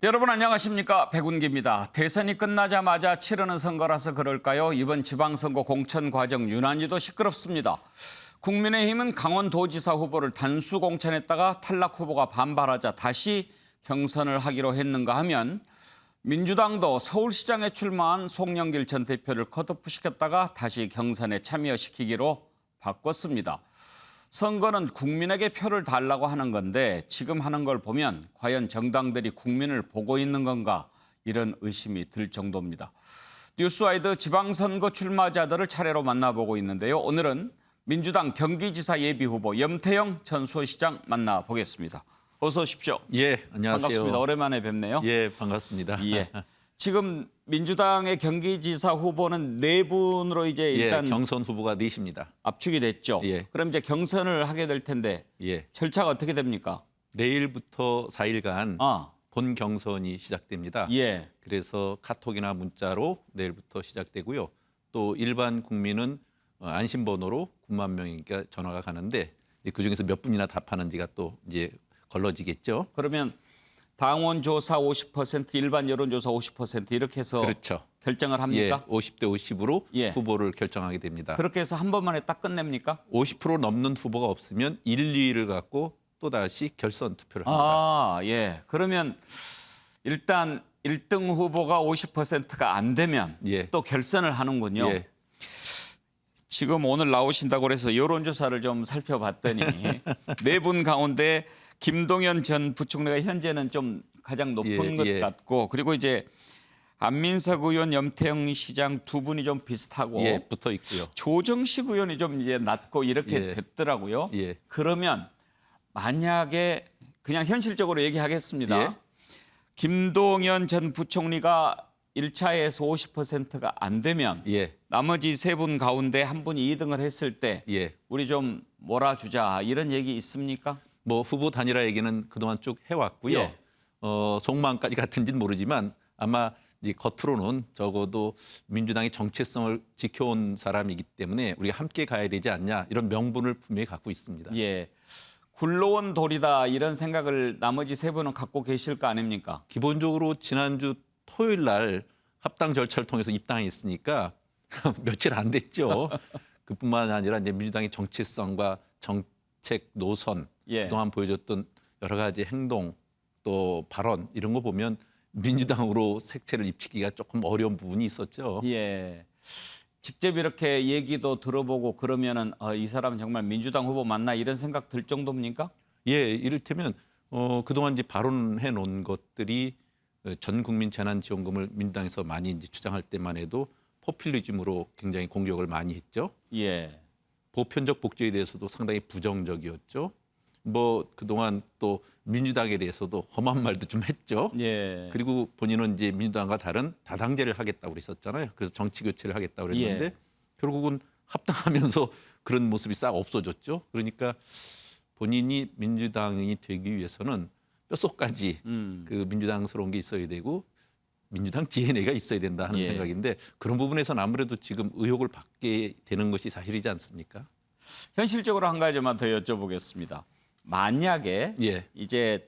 여러분 안녕하십니까? 백운기입니다. 대선이 끝나자마자 치르는 선거라서 그럴까요? 이번 지방선거 공천 과정 유난히도 시끄럽습니다. 국민의힘은 강원도지사 후보를 단수 공천했다가 탈락 후보가 반발하자 다시 경선을 하기로 했는가 하면 민주당도 서울시장에 출마한 송영길 전 대표를 컷오프시켰다가 다시 경선에 참여시키기로 바꿨습니다. 선거는 국민에게 표를 달라고 하는 건데 지금 하는 걸 보면 과연 정당들이 국민을 보고 있는 건가 이런 의심이 들 정도입니다. 뉴스와이드 지방선거 출마자들을 차례로 만나보고 있는데요. 오늘은 민주당 경기지사 예비후보 염태영 전 수원시장 만나보겠습니다. 어서 오십시오. 예, 안녕하세요. 반갑습니다. 오랜만에 뵙네요. 예, 반갑습니다. 예. 지금 민주당의 경기지사 후보는 네 분으로 이제 일단 경선 후보가 넷입니다. 압축이 됐죠. 예. 그럼 이제 경선을 하게 될 텐데 예, 절차가 어떻게 됩니까? 내일부터 4일간 아, 본 경선이 시작됩니다. 예. 그래서 카톡이나 문자로 내일부터 시작되고요. 또 일반 국민은 안심번호로 9만 명이니까 전화가 가는데 그 중에서 몇 분이나 답하는지가 또 이제 걸러지겠죠. 그러면 당원 조사 50%, 일반 여론조사 50% 이렇게 해서 그렇죠. 결정을 예, 합니까? 50대 50으로 예. 후보를 결정하게 됩니다. 그렇게 해서 한 번만에 딱 끝냅니까? 50% 넘는 후보가 없으면 1, 2위를 갖고 또다시 결선 투표를 합니다. 아, 예. 그러면 일단 1등 후보가 50%가 안 되면 예. 또 결선을 하는군요. 예. 지금 오늘 나오신다고 그래서 여론조사를 좀 살펴봤더니 네 분 가운데 김동연 전 부총리가 현재는 좀 가장 높은 것 같고 그리고 이제 안민석 의원, 염태영 시장 두 분이 좀 비슷하고 예, 붙어 있고요. 조정식 의원이 좀 이제 낮고 이렇게 예. 됐더라고요. 예. 그러면 만약에 그냥 현실적으로 얘기하겠습니다. 예. 김동연 전 부총리가 1차에서 50%가 안 되면 예. 나머지 세 분 가운데 한 분이 2등을 했을 때 예. 우리 좀 몰아주자 이런 얘기 있습니까? 뭐 후보 단일화 얘기는 그동안 쭉 해왔고요. 예. 속마음까지 같은지는 모르지만 아마 이제 겉으로는 적어도 민주당의 정체성을 지켜온 사람이기 때문에 우리가 함께 가야 되지 않냐 이런 명분을 분명히 갖고 있습니다. 예. 굴러온 돌이다 이런 생각을 나머지 세 분은 갖고 계실 거 아닙니까? 기본적으로 지난주 토요일 날 합당 절차를 통해서 입당했으니까 며칠 안 됐죠. 그뿐만 아니라 이제 민주당의 정체성과 정책 노선 예. 그동안 보여줬던 여러 가지 행동 또 발언 이런 거 보면 민주당으로 색채를 입히기가 조금 어려운 부분이 있었죠. 예. 직접 이렇게 얘기도 들어보고 그러면은 이 사람은 정말 민주당 후보 맞나 이런 생각 들 정도입니까? 예, 이를테면 그동안 이제 발언해 놓은 것들이 전 국민 재난지원금을 민주당에서 많이 이제 주장할 때만 해도 포퓰리즘으로 굉장히 공격을 많이 했죠. 예. 보편적 복지에 대해서도 상당히 부정적이었죠. 뭐 그동안 또 민주당에 대해서도 험한 말도 좀 했죠. 예. 그리고 본인은 이제 민주당과 다른 다당제를 하겠다고 그랬었잖아요. 그래서 정치 교체를 하겠다고 그랬는데 예. 결국은 합당하면서 그런 모습이 싹 없어졌죠. 그러니까 본인이 민주당이 되기 위해서는 뼛속까지 그 민주당스러운 게 있어야 되고 민주당 DNA가 있어야 된다 하는 예. 생각인데 그런 부분에서는 아무래도 지금 의혹을 받게 되는 것이 사실이지 않습니까? 현실적으로 한 가지만 더 여쭤보겠습니다. 만약에 예. 이제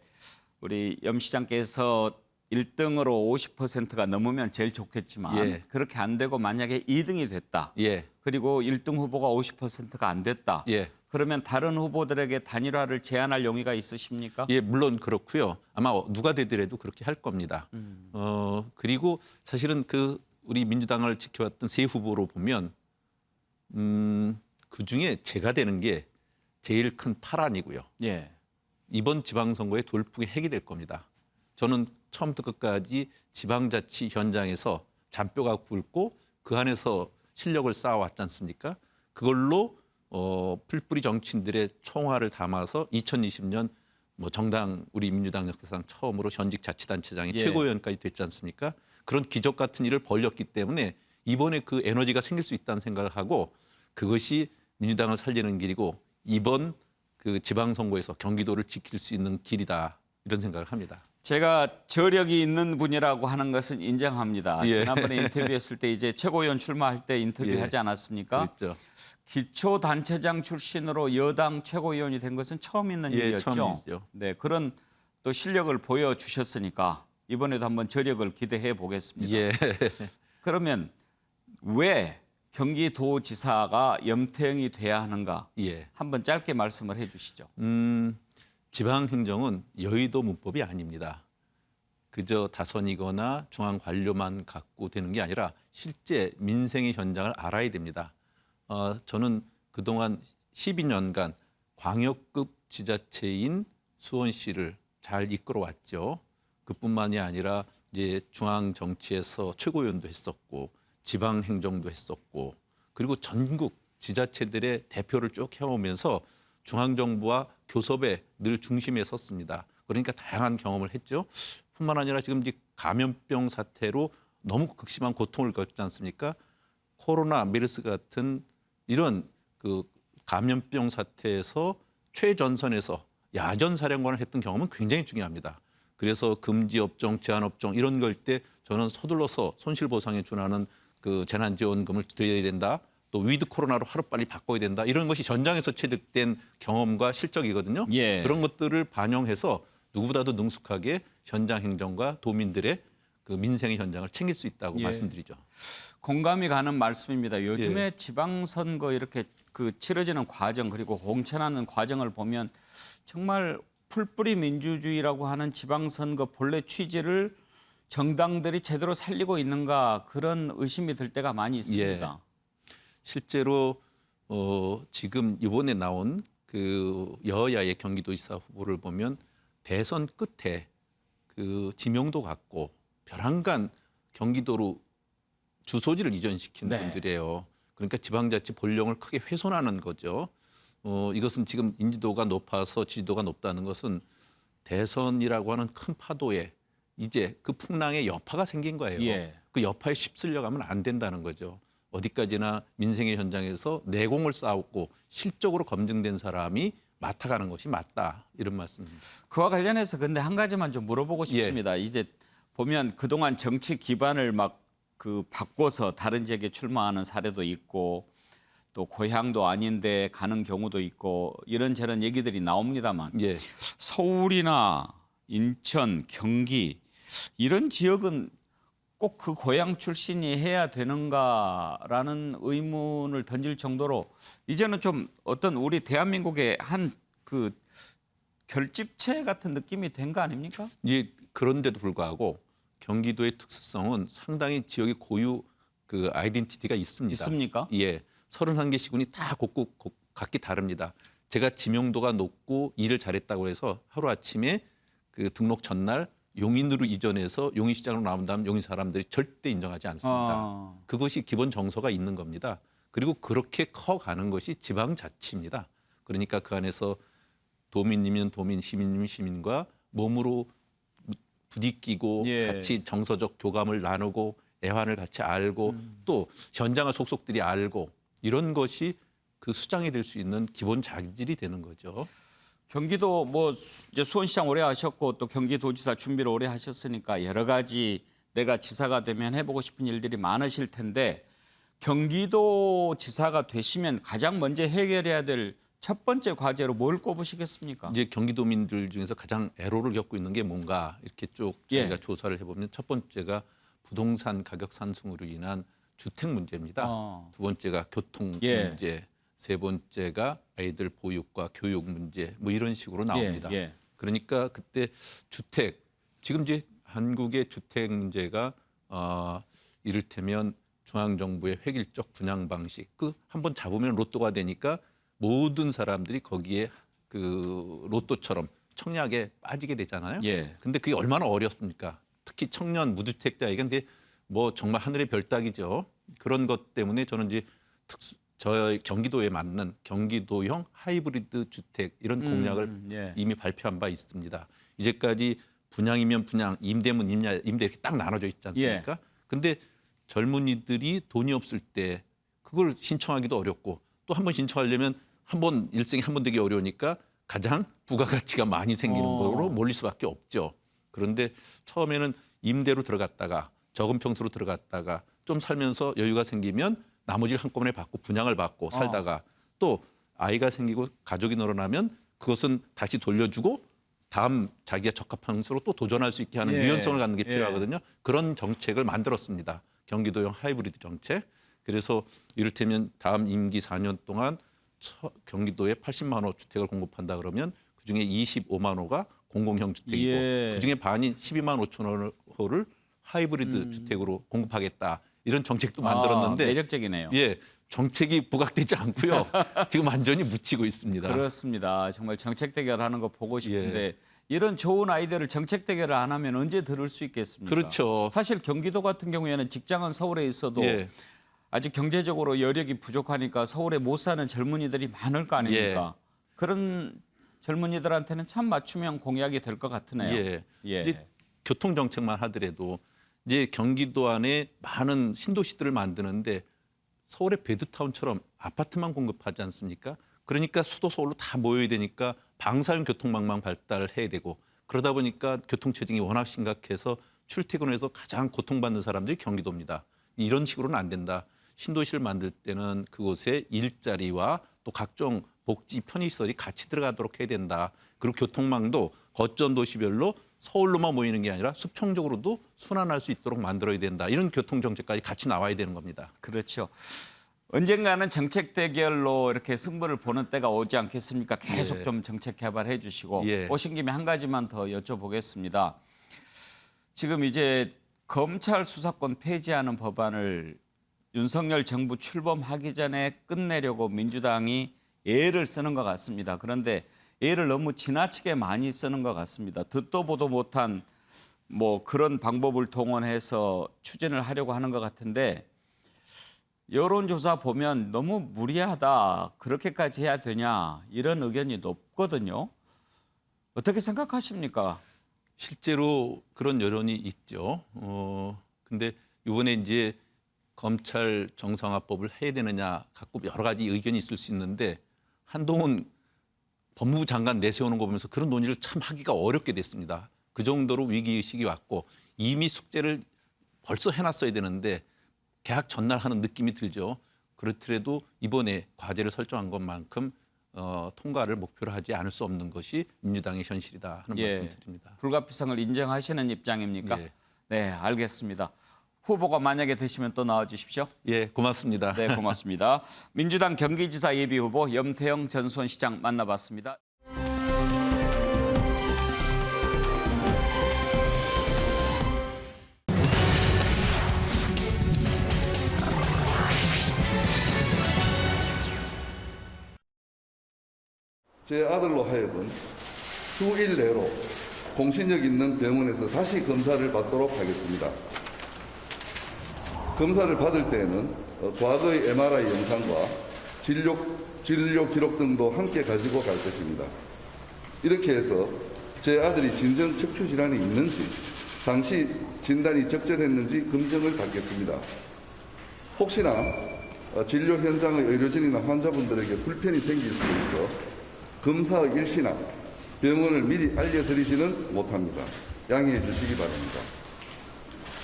우리 염 시장께서 1등으로 50%가 넘으면 제일 좋겠지만 예. 그렇게 안 되고 만약에 2등이 됐다. 예. 그리고 1등 후보가 50%가 안 됐다. 예. 그러면 다른 후보들에게 단일화를 제안할 용의가 있으십니까? 예, 물론 그렇고요. 아마 누가 되더라도 그렇게 할 겁니다. 그리고 사실은 그 우리 민주당을 지켜왔던 세 후보로 보면 그 중에 제가 되는 게 제일 큰 파란이고요. 예. 이번 지방선거의 돌풍의 핵이 될 겁니다. 저는 처음부터 끝까지 지방자치 현장에서 잔뼈가 굵고 그 안에서 실력을 쌓아왔지 않습니까? 그걸로 풀뿌리 정치인들의 총화를 담아서 2020년 뭐 정당 우리 민주당 역사상 처음으로 현직 자치단체장이 예. 최고위원까지 됐지 않습니까? 그런 기적 같은 일을 벌였기 때문에 이번에 그 에너지가 생길 수 있다는 생각을 하고 그것이 민주당을 살리는 길이고 이번 그 지방선거에서 경기도를 지킬 수 있는 길이다 이런 생각을 합니다. 제가 저력이 있는 분이라고 하는 것은 인정합니다. 예. 지난번에 인터뷰했을 때 이제 최고위원 출마할 때 인터뷰하지 않았습니까? 그렇죠. 기초단체장 출신으로 여당 최고위원이 된 것은 처음 있는 예, 일이었죠. 처음이죠. 네, 그런 또 실력을 보여주셨으니까 이번에도 한번 저력을 기대해 보겠습니다. 예. 그러면 왜 경기도지사가 염태영이 돼야 하는가? 예. 한번 짧게 말씀을 해 주시죠. 지방 행정은 여의도 문법이 아닙니다. 그저 다선이거나 중앙 관료만 갖고 되는 게 아니라 실제 민생의 현장을 알아야 됩니다. 저는 그동안 12년간 광역급 지자체인 수원시를 잘 이끌어왔죠. 그뿐만이 아니라 이제 중앙 정치에서 최고위원도 했었고 지방 행정도 했었고 그리고 전국 지자체들의 대표를 쭉 해오면서 중앙 정부와 교섭에 늘 중심에 섰습니다. 그러니까 다양한 경험을 했죠. 뿐만 아니라 지금 이제 감염병 사태로 너무 극심한 고통을 겪지 않습니까? 코로나, 메르스 같은 이런 그 감염병 사태에서 최전선에서 야전 사령관을 했던 경험은 굉장히 중요합니다. 그래서 금지 업종, 제한 업종 이런 걸 때 저는 서둘러서 손실 보상에 준하는 그 재난지원금을 드려야 된다. 또 위드 코로나로 하루빨리 바꿔야 된다. 이런 것이 전장에서 체득된 경험과 실적이거든요. 예. 그런 것들을 반영해서 누구보다도 능숙하게 현장 행정과 도민들의 그 민생의 현장을 챙길 수 있다고 예. 말씀드리죠. 공감이 가는 말씀입니다. 요즘에 예. 지방선거 이렇게 그 치러지는 과정 그리고 공천하는 과정을 보면 정말 풀뿌리 민주주의라고 하는 지방선거 본래 취지를 정당들이 제대로 살리고 있는가 그런 의심이 들 때가 많이 있습니다. 실제로 지금 이번에 나온 그 여야의 경기도지사 후보를 보면 대선 끝에 그 지명도 갖고 벼랑간 경기도로 주소지를 이전시킨 네. 분들이에요. 그러니까 지방자치 본령을 크게 훼손하는 거죠. 이것은 지금 인지도가 높아서 지지도가 높다는 것은 대선이라고 하는 큰 파도에 이제 그 풍랑에 여파가 생긴 거예요. 예. 그 여파에 휩쓸려 가면 안 된다는 거죠. 어디까지나 민생의 현장에서 내공을 쌓았고 실적으로 검증된 사람이 맡아가는 것이 맞다. 이런 말씀입니다. 그와 관련해서 근데 한 가지만 좀 물어보고 예. 싶습니다. 이제 보면 그동안 정치 기반을 막 그 바꿔서 다른 지역에 출마하는 사례도 있고 또 고향도 아닌데 가는 경우도 있고 이런저런 얘기들이 나옵니다만 예. 서울이나 인천, 경기 이런 지역은 꼭 그 고향 출신이 해야 되는가라는 의문을 던질 정도로 이제는 좀 어떤 우리 대한민국의 한 그 결집체 같은 느낌이 된 거 아닙니까? 이제 그런데도 불구하고 경기도의 특수성은 상당히 지역의 고유 그 아이덴티티가 있습니다. 있습니까? 예. 31개 시군이 다 각기 다릅니다. 제가 지명도가 높고 일을 잘했다고 해서 하루아침에 그 등록 전날 용인으로 이전해서 용인시장으로 나온 다음 용인 사람들이 절대 인정하지 않습니다. 그것이 기본 정서가 있는 겁니다. 그리고 그렇게 커가는 것이 지방자치입니다. 그러니까 그 안에서 도민이면 도민, 시민이면 시민과 몸으로 부딪히고 예. 같이 정서적 교감을 나누고 애환을 같이 알고 또 현장을 속속들이 알고 이런 것이 그 수장이 될 수 있는 기본 자질이 되는 거죠. 경기도 뭐 이제 수원시장 오래 하셨고 또 경기도지사 준비를 오래 하셨으니까 여러 가지 내가 지사가 되면 해보고 싶은 일들이 많으실 텐데 경기도지사가 되시면 가장 먼저 해결해야 될 첫 번째 과제로 뭘 꼽으시겠습니까? 이제 경기도민들 중에서 가장 애로를 겪고 있는 게 뭔가 이렇게 쭉 저희가 예. 조사를 해보면 첫 번째가 부동산 가격 상승으로 인한 주택 문제입니다. 두 번째가 교통 예. 문제, 세 번째가 아이들 보육과 교육 문제 뭐 이런 식으로 나옵니다. 예, 예. 그러니까 그때 주택 지금 이제 한국의 주택 문제가 이를테면 중앙 정부의 획일적 분양 방식 그 한번 잡으면 로또가 되니까 모든 사람들이 거기에 그 로또처럼 청약에 빠지게 되잖아요. 예. 근데 그게 얼마나 어렵습니까? 특히 청년 무주택자에게 근데 뭐 정말 하늘의 별따기죠. 그런 것 때문에 저는 이제 저희 경기도에 맞는 경기도형 하이브리드 주택 이런 공약을 예. 이미 발표한 바 있습니다. 이제까지 분양이면 분양, 임대면 임대 이렇게 딱 나눠져 있지 않습니까? 근데 젊은이들이 돈이 없을 때 그걸 신청하기도 어렵고 또 한 번 신청하려면 한 번 일생에 한 번 되기 어려우니까 가장 부가가치가 많이 생기는 거로 몰릴 수밖에 없죠. 그런데 처음에는 임대로 들어갔다가 적은 평수로 들어갔다가 좀 살면서 여유가 생기면 나머지를 한꺼번에 받고 분양을 받고 살다가 또 아이가 생기고 가족이 늘어나면 그것은 다시 돌려주고 다음 자기가 적합한 것으로 또 도전할 수 있게 하는 예. 유연성을 갖는 게 예. 필요하거든요. 그런 정책을 만들었습니다. 경기도형 하이브리드 정책. 그래서 이를테면 다음 임기 4년 동안 경기도에 80만 호 주택을 공급한다 그러면 그중에 25만 호가 공공형 주택이고 예. 그중에 반인 12만 5천 호를 하이브리드 주택으로 공급하겠다. 이런 정책도 만들었는데 매력적이네요. 예, 정책이 부각되지 않고요. 지금 완전히 묻히고 있습니다. 그렇습니다. 정말 정책 대결하는 거 보고 싶은데 예. 이런 좋은 아이디어를 정책 대결을 안 하면 언제 들을 수 있겠습니까? 그렇죠. 사실 경기도 같은 경우에는 직장은 서울에 있어도 예. 아직 경제적으로 여력이 부족하니까 서울에 못 사는 젊은이들이 많을 거 아닙니까? 그런 젊은이들한테는 참 맞춤형 공약이 될 것 같으네요. 예. 예. 이제 교통 정책만 하더라도 이제 경기도 안에 많은 신도시들을 만드는데 서울의 베드타운처럼 아파트만 공급하지 않습니까? 그러니까 수도 서울로 다 모여야 되니까 방사형 교통망만 발달을 해야 되고 그러다 보니까 교통체증이 워낙 심각해서 출퇴근해서 가장 고통받는 사람들이 경기도입니다. 이런 식으로는 안 된다. 신도시를 만들 때는 그곳에 일자리와 또 각종 복지 편의시설이 같이 들어가도록 해야 된다. 그리고 교통망도 거점 도시별로 서울로만 모이는 게 아니라 수평적으로도 순환할 수 있도록 만들어야 된다. 이런 교통정책까지 같이 나와야 되는 겁니다. 그렇죠. 언젠가는 정책 대결로 이렇게 승부를 보는 때가 오지 않겠습니까? 계속 예. 좀 정책 개발해 주시고 예. 오신 김에 한 가지만 더 여쭤보겠습니다. 지금 이제 검찰 수사권 폐지하는 법안을 윤석열 정부 출범하기 전에 끝내려고 민주당이 애를 쓰는 것 같습니다. 그런데 애를 너무 지나치게 많이 쓰는 것 같습니다. 듣도 보도 못한 뭐 그런 방법을 동원해서 추진을 하려고 하는 것 같은데 여론조사 보면 너무 무리하다. 그렇게까지 해야 되냐. 이런 의견이 높거든요. 어떻게 생각하십니까? 실제로 그런 여론이 있죠. 근데 이번에 이제 검찰 정상화법을 해야 되느냐 갖고 여러 가지 의견이 있을 수 있는데 한동훈 법무부 장관 내세우는 거 보면서 그런 논의를 참 하기가 어렵게 됐습니다. 그 정도로 위기의식이 왔고 이미 숙제를 벌써 해놨어야 되는데 개학 전날 하는 느낌이 들죠. 그렇더라도 이번에 과제를 설정한 것만큼 통과를 목표로 하지 않을 수 없는 것이 민주당의 현실이다 하는 말씀 드립니다. 불가피성을 인정하시는 입장입니까? 예. 네, 알겠습니다. 후보가 만약에 되시면 또 나와주십시오. 예, 고맙습니다. 네, 고맙습니다. 민주당 경기지사 예비후보 염태영 전 수원시장 만나봤습니다. 제 아들로 하여금 수일 내로 공신력 있는 병원에서 다시 검사를 받도록 하겠습니다. 검사를 받을 때에는 과거의 MRI 영상과 진료 기록 등도 함께 가지고 갈 것입니다. 이렇게 해서 제 아들이 진정 척추 질환이 있는지, 당시 진단이 적절했는지 검증을 받겠습니다. 혹시나 진료 현장의 의료진이나 환자분들에게 불편이 생길 수 있어 검사의 일시나 병원을 미리 알려드리지는 못합니다. 양해해 주시기 바랍니다.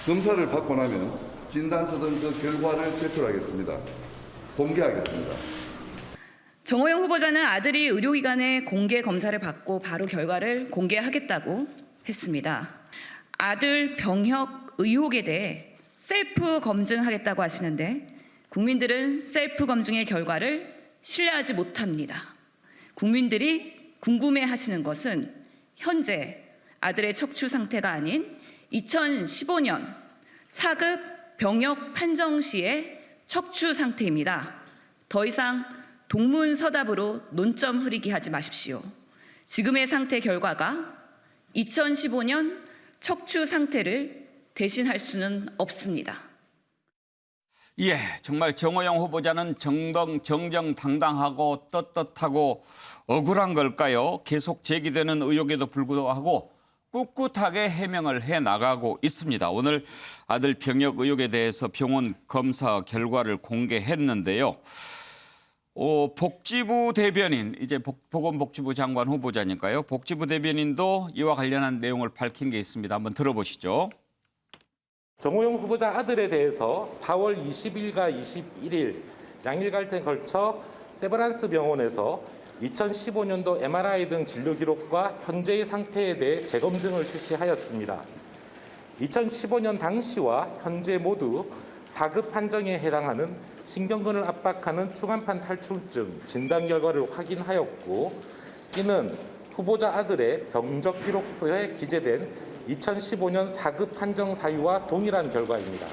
검사를 받고 나면 진단서 등 그 결과를 제출하겠습니다. 공개하겠습니다. 정호영 후보자는 아들이 의료기관에 공개 검사를 받고 바로 결과를 공개하겠다고 했습니다. 아들 병역 의혹에 대해 셀프 검증하겠다고 하시는데 국민들은 셀프 검증의 결과를 신뢰하지 못합니다. 국민들이 궁금해하시는 것은 현재 아들의 척추 상태가 아닌 2015년 4급 병역 판정 시의 척추 상태입니다. 더 이상 동문서답으로 논점 흐리기 하지 마십시오. 지금의 상태 결과가 2015년 척추 상태를 대신할 수는 없습니다. 예, 정말 정호영 후보자는 정정당당하고 떳떳하고 억울한 걸까요? 계속 제기되는 의혹에도 불구하고 꿋꿋하게 해명을 해나가고 있습니다. 오늘 아들 병역 의혹에 대해서 병원 검사 결과를 공개했는데요. 복지부 대변인, 이제 보건복지부 장관 후보자니까요. 복지부 대변인도 이와 관련한 내용을 밝힌 게 있습니다. 한번 들어보시죠. 정호영 후보자 아들에 대해서 4월 20일과 21일 양일갈등에 걸쳐 세브란스 병원에서 2015년도 MRI 등 진료 기록과 현재의 상태에 대해 재검증을 실시하였습니다. 2015년 당시와 현재 모두 4급 판정에 해당하는 신경근을 압박하는 추간판 탈출증 진단 결과를 확인하였고, 이는 후보자 아들의 병적 기록부에 기재된 2015년 4급 판정 사유와 동일한 결과입니다.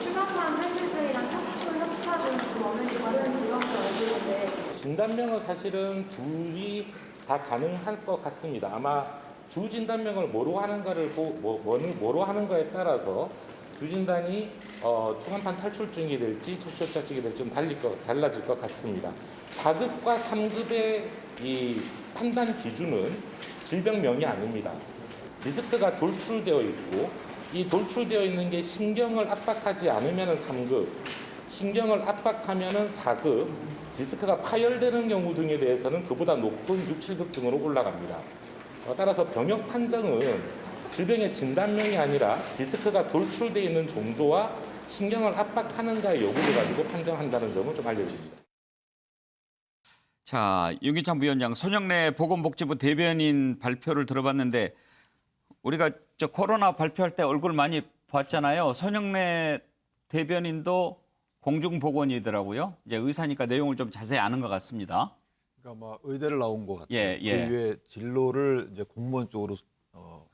추간판 탈출증이랑 척추 협착은 원인이 다른 질환과 알고 진단명은 사실은 둘이 다 가능할 것 같습니다. 아마 주 진단명을 뭐로 하는 거를 뭐로 하는 거에 따라서 주 진단이 추간판 탈출증이 될지 척추 협착증이 될지 좀 달라질 것 같습니다. 4급과 3급의 이 판단 기준은 질병명이 아닙니다. 디스크가 돌출되어 있고, 이 돌출되어 있는 게 신경을 압박하지 않으면 3급, 신경을 압박하면 4급, 디스크가 파열되는 경우 등에 대해서는 그보다 높은 6, 7급 등으로 올라갑니다. 따라서 병역 판정은 질병의 진단명이 아니라 디스크가 돌출되어 있는 정도와 신경을 압박하는가의 여부를 가지고 판정한다는 점을 좀 알려드립니다. 자, 윤기찬 부위원장, 손영래 보건복지부 대변인 발표를 들어봤는데 우리가 저 코로나 발표할 때 얼굴 많이 봤잖아요. 손영래 대변인도 공중보건이더라고요. 이제 의사니까 내용을 좀 자세히 아는 것 같습니다. 그러니까 아마 의대를 나온 것 같아요. 예, 예. 그 이후에 진로를 이제 공무원 쪽으로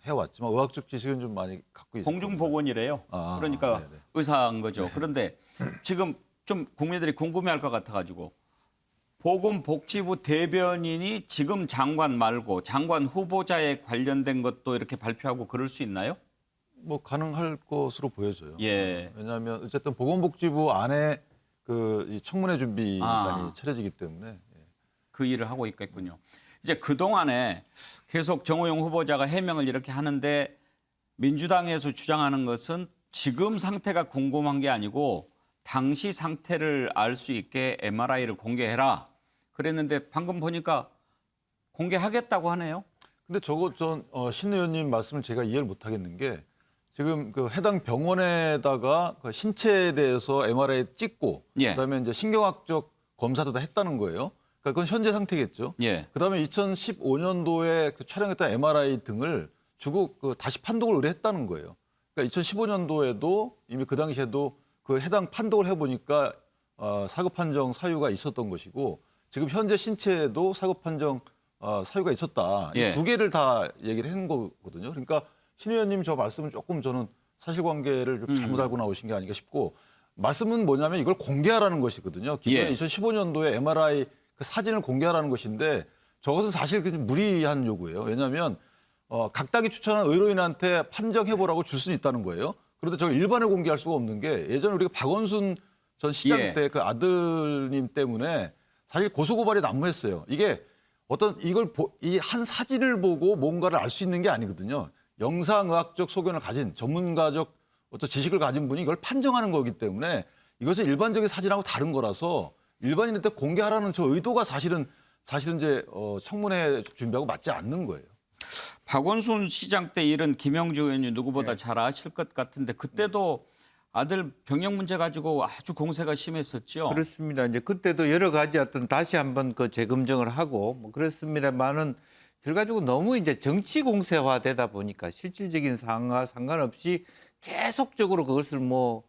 해왔지만 의학적 지식은 좀 많이 갖고 있어요. 공중보건이래요. 아, 그러니까 네네. 의사인 거죠. 그런데 지금 좀 국민들이 궁금해할 것 같아가지고 보건복지부 대변인이 지금 장관 말고 장관 후보자에 관련된 것도 이렇게 발표하고 그럴 수 있나요? 뭐 가능할 것으로 보여져요. 예. 왜냐하면 어쨌든 보건복지부 안에 이 청문회 준비단이 차려지기 때문에. 예. 그 일을 하고 있겠군요. 이제 그동안에 계속 정호영 후보자가 해명을 이렇게 하는데 민주당에서 주장하는 것은 지금 상태가 궁금한 게 아니고 당시 상태를 알 수 있게 MRI를 공개해라. 그랬는데 방금 보니까 공개하겠다고 하네요. 근데 신 의원님 말씀을 제가 이해를 못 하겠는 게 지금 그 해당 병원에다가 그 신체에 대해서 MRI 찍고 예. 그다음에 이제 신경학적 검사도 다 했다는 거예요. 그러니까 그건 현재 상태겠죠. 예. 그다음에 2015년도에 그 촬영했던 MRI 등을 주고 다시 판독을 의뢰했다는 거예요. 그러니까 2015년도에도 이미 그 당시에도 그 해당 판독을 해보니까 4급 판정 사유가 있었던 것이고 지금 현재 신체에도 4급 판정 사유가 있었다. 예. 이 두 개를 다 얘기를 한 거거든요. 그러니까 신 의원님 저 말씀은 조금 저는 사실관계를 좀 잘못 알고 나오신 게 아닌가 싶고 말씀은 뭐냐면 이걸 공개하라는 것이거든요. 기존에 예. 2015년도에 MRI 그 사진을 공개하라는 것인데 저것은 사실 좀 무리한 요구예요. 왜냐하면 각 당이 추천한 의료인한테 판정해보라고 줄 수는 있다는 거예요. 그런데 저걸 일반에 공개할 수가 없는 게 예전에 우리가 박원순 전 시장 예. 때 그 아들님 때문에 사실 고소고발이 난무했어요. 이게 이 한 사진을 보고 뭔가를 알 수 있는 게 아니거든요. 영상의학적 소견을 가진 전문가적 어떤 지식을 가진 분이 이걸 판정하는 거기 때문에 이것은 일반적인 사진하고 다른 거라서 일반인한테 공개하라는 저 의도가 사실은 이제 청문회 준비하고 맞지 않는 거예요. 박원순 시장 때 일은 김영주 의원이 누구보다 잘 아실 것 같은데 그때도 아들 병역 문제 가지고 아주 공세가 심했었죠. 그렇습니다. 이제 그때도 여러 가지 어떤 다시 한번 그 재검증을 하고 뭐 그렇습니다만은 결과적으로 너무 이제 정치 공세화되다 보니까 실질적인 상황과 상관없이 계속적으로 그것을 뭐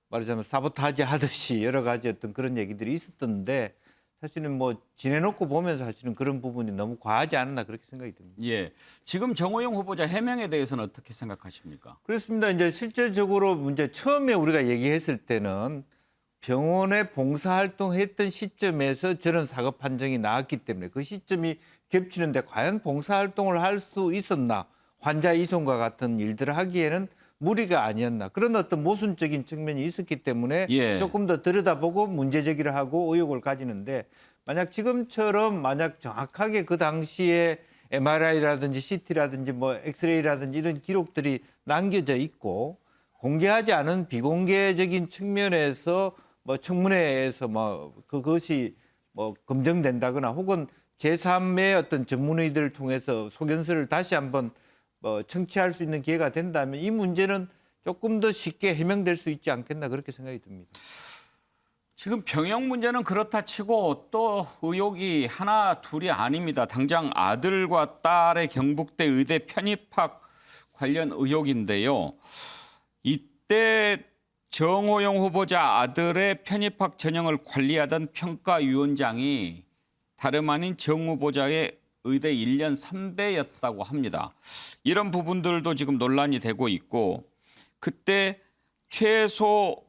말하자면 사보타지 하듯이 여러 가지 어떤 그런 얘기들이 있었던데 사실은 뭐 지내놓고 보면 사실은 그런 부분이 너무 과하지 않았나 그렇게 생각이 듭니다. 예. 지금 정호영 후보자 해명에 대해서는 어떻게 생각하십니까? 그렇습니다. 이제 실제적으로 이제 처음에 우리가 얘기했을 때는 병원에 봉사활동했던 시점에서 저런 사급 판정이 나왔기 때문에 그 시점이 겹치는데 과연 봉사활동을 할 수 있었나 환자 이송과 같은 일들을 하기에는 무리가 아니었나 그런 어떤 모순적인 측면이 있었기 때문에 예. 조금 더 들여다보고 문제제기를 하고 의혹을 가지는데 만약 지금처럼 만약 정확하게 그 당시에 MRI라든지 CT라든지 뭐 엑스레이라든지 이런 기록들이 남겨져 있고 공개하지 않은 비공개적인 측면에서 뭐 청문회에서 뭐 그것이 뭐 검증된다거나 혹은 제3의 어떤 전문의들을 통해서 소견서를 다시 한번 청취할 수 있는 기회가 된다면 이 문제는 조금 더 쉽게 해명될 수 있지 않겠나 그렇게 생각이 듭니다. 지금 병역 문제는 그렇다 치고 또 의혹이 하나 둘이 아닙니다. 당장 아들과 딸의 경북대 의대 편입학 관련 의혹인데요. 이때 정호영 후보자 아들의 편입학 전형을 관리하던 평가위원장이 다름 아닌 정 후보자의 의대 1년 선배였다고 합니다. 이런 부분들도 지금 논란이 되고 있고 그때 최소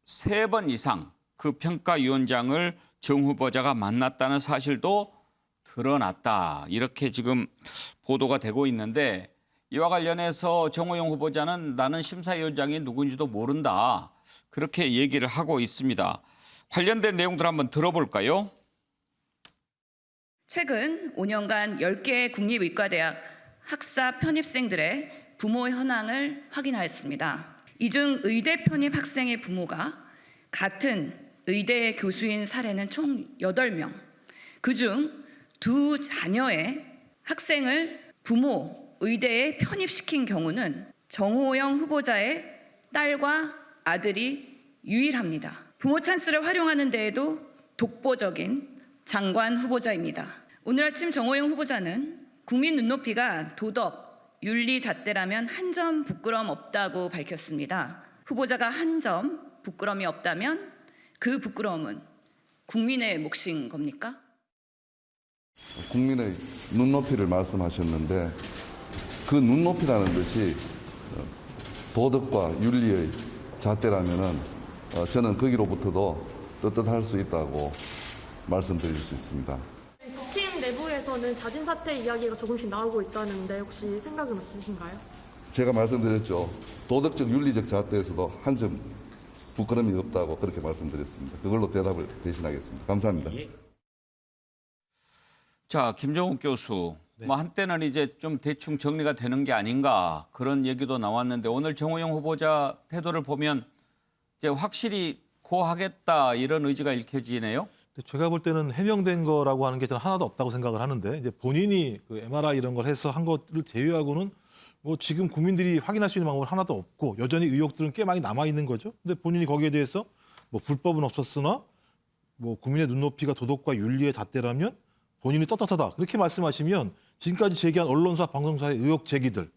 3번 이상 그 평가위원장을 정 후보자가 만났다는 사실도 드러났다. 이렇게 지금 보도가 되고 있는데 이와 관련해서 정호영 후보자는 나는 심사위원장이 누군지도 모른다. 그렇게 얘기를 하고 있습니다. 관련된 내용들 한번 들어볼까요? 최근 5년간 10개의 국립의과대학 학사 편입생들의 부모 현황을 확인하였습니다. 이 중 의대 편입 학생의 부모가 같은 의대 교수인 사례는 총 8명. 그중 2 자녀의 학생을 부모 의대에 편입시킨 경우는 정호영 후보자의 딸과 아들이 유일합니다. 부모 찬스를 활용하는 데에도 독보적인 장관 후보자입니다. 오늘 아침 정호영 후보자는 국민 눈높이가 도덕, 윤리 잣대라면 한 점 부끄럼 없다고 밝혔습니다. 후보자가 한 점 부끄럼이 없다면 그 부끄러움은 국민의 몫인 겁니까? 국민의 눈높이를 말씀하셨는데 그 눈높이라는 것이 도덕과 윤리의 잣대라면은 저는 거기로부터도 떳떳할 수 있다고 말씀드릴 수 있습니다. 국힘 내부에서는 자진 사퇴 이야기가 조금씩 나오고 있다는데 혹시 생각은 없으신가요? 제가 말씀드렸죠. 도덕적 윤리적 잣대에서도 한 점 부끄럼이 없다고 그렇게 말씀드렸습니다. 그걸로 대답을 대신하겠습니다. 감사합니다. 자, 김정욱 교수. 뭐 한때는 이제 좀 대충 정리가 되는 게 아닌가 그런 얘기도 나왔는데 오늘 정호영 후보자 태도를 보면 이제 확실히 고하겠다 이런 의지가 읽혀지네요. 제가 볼 때는 해명된 거라고 하는 게 저는 하나도 없다고 생각을 하는데 이제 본인이 그 MRI 이런 걸 해서 한 것을 제외하고는 뭐 지금 국민들이 확인할 수 있는 방법은 하나도 없고 여전히 의혹들은 꽤 많이 남아 있는 거죠. 근데 본인이 거기에 대해서 뭐 불법은 없었으나 뭐 국민의 눈높이가 도덕과 윤리의 잣대라면 본인이 떳떳하다 그렇게 말씀하시면 지금까지 제기한 언론사, 방송사의 의혹 제기들,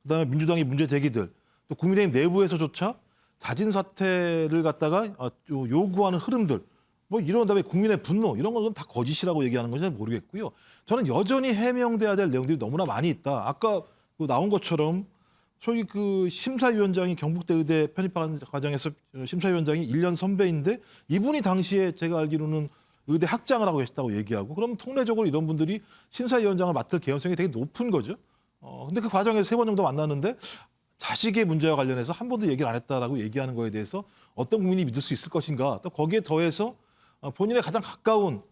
그다음에 민주당의 문제 제기들, 또 국민의힘 내부에서조차 자진 사퇴를 갖다가 요구하는 흐름들, 뭐 이런 다음에 국민의 분노 이런 건 다 거짓이라고 얘기하는 건지 모르겠고요. 저는 여전히 해명돼야 될 내용들이 너무나 많이 있다. 아까 나온 것처럼 소위 그 심사위원장이 경북대 의대 편입 과정에서 심사위원장이 1년 선배인데 이분이 당시에 제가 알기로는 의대 학장을 하고 계셨다고 얘기하고 그럼 통례적으로 이런 분들이 심사위원장을 맡을 개연성이 되게 높은 거죠. 근데 그 과정에서 3번 정도 만났는데 자식의 문제와 관련해서 한 번도 얘기를 안 했다라고 얘기하는 거에 대해서 어떤 국민이 믿을 수 있을 것인가. 또 거기에 더해서 본인의 가장 가까운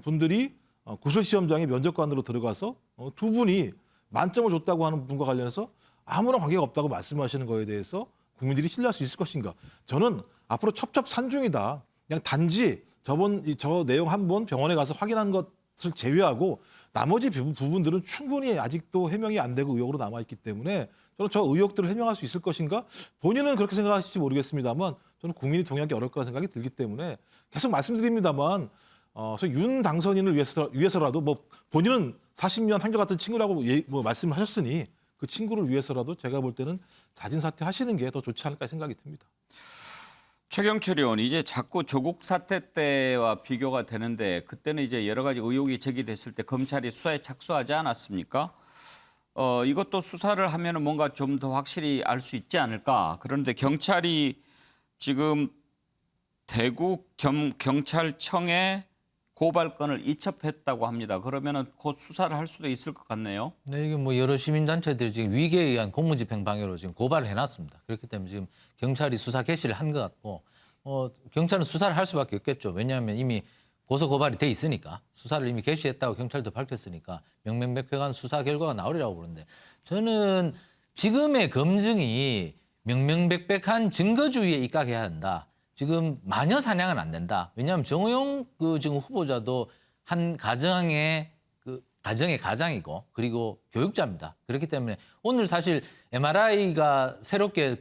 분들이 구술시험장의 면접관으로 들어가서 2분이 만점을 줬다고 하는 분과 관련해서 아무런 관계가 없다고 말씀하시는 거에 대해서 국민들이 신뢰할 수 있을 것인가. 저는 앞으로 첩첩산중이다. 그냥 단지 저 내용 한번 병원에 가서 확인한 것을 제외하고 나머지 부분들은 충분히 아직도 해명이 안 되고 의혹으로 남아있기 때문에 저는 저 의혹들을 해명할 수 있을 것인가 본인은 그렇게 생각하실지 모르겠습니다만 저는 국민이 동의하기 어려울 거라 생각이 들기 때문에 계속 말씀드립니다만 윤 당선인을 위해서라도 뭐 본인은 40년 한결 같은 친구라고 뭐 말씀을 하셨으니 그 친구를 위해서라도 제가 볼 때는 자진 사퇴하시는 게 더 좋지 않을까 생각이 듭니다. 최경철 의원 이제 자꾸 조국 사태 때와 비교가 되는데 그때는 이제 여러 가지 의혹이 제기됐을 때 검찰이 수사에 착수하지 않았습니까? 이것도 수사를 하면은 뭔가 좀 더 확실히 알 수 있지 않을까? 그런데 경찰이 지금 대구 경찰청에 고발건을 이첩했다고 합니다. 그러면은 곧 수사를 할 수도 있을 것 같네요. 네, 이게 뭐 여러 시민단체들이 지금 위계에 의한 공무집행 방해로 지금 고발을 해놨습니다. 그렇기 때문에 지금 경찰이 수사 개시를 한 것 같고, 경찰은 수사를 할 수밖에 없겠죠. 왜냐하면 이미 고소 고발이 돼 있으니까 수사를 이미 개시했다고 경찰도 밝혔으니까 명명백백한 수사 결과가 나오리라고 보는데 저는 지금의 검증이 명명백백한 증거주의에 입각해야 한다. 지금 마녀 사냥은 안 된다. 왜냐하면 정호영 지금 후보자도 한 가정의 가장이고 그리고 교육자입니다. 그렇기 때문에 오늘 사실 MRI가 새롭게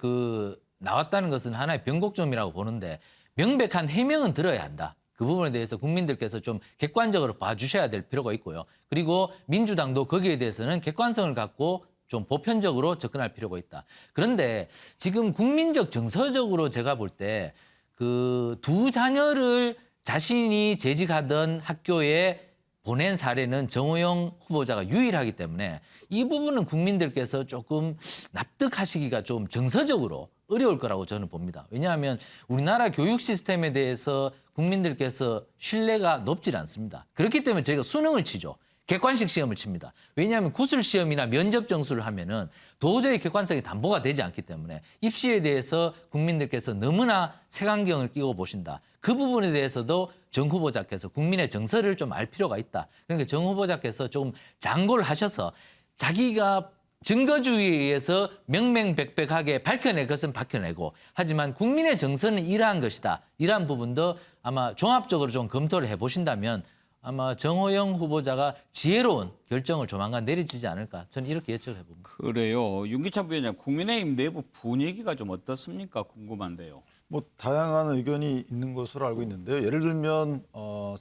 나왔다는 것은 하나의 변곡점이라고 보는데 명백한 해명은 들어야 한다. 그 부분에 대해서 국민들께서 좀 객관적으로 봐주셔야 될 필요가 있고요. 그리고 민주당도 거기에 대해서는 객관성을 갖고 좀 보편적으로 접근할 필요가 있다. 그런데 지금 국민적 정서적으로 제가 볼 때 그 두 자녀를 자신이 재직하던 학교에 보낸 사례는 정호영 후보자가 유일하기 때문에 이 부분은 국민들께서 조금 납득하시기가 좀 정서적으로 어려울 거라고 저는 봅니다. 왜냐하면 우리나라 교육 시스템에 대해서 국민들께서 신뢰가 높질 않습니다. 그렇기 때문에 저희가 수능을 치죠. 객관식 시험을 칩니다. 왜냐하면 구술 시험이나 면접 점수를 하면은 도저히 객관성이 담보가 되지 않기 때문에 입시에 대해서 국민들께서 너무나 색안경을 끼고 보신다. 그 부분에 대해서도 정 후보자께서 국민의 정서를 좀 알 필요가 있다. 그러니까 정 후보자께서 좀 장고를 하셔서 자기가 증거주의에 의해서 명명백백하게 밝혀낼 것은 밝혀내고 하지만 국민의 정서는 이러한 것이다. 이러한 부분도 아마 종합적으로 좀 검토를 해보신다면 아마 정호영 후보자가 지혜로운 결정을 조만간 내리지지 않을까 저는 이렇게 예측을 해봅니다. 그래요. 윤기찬 부위원장, 국민의힘 내부 분위기가 좀 어떻습니까? 궁금한데요. 뭐 다양한 의견이 있는 것으로 알고 있는데요. 예를 들면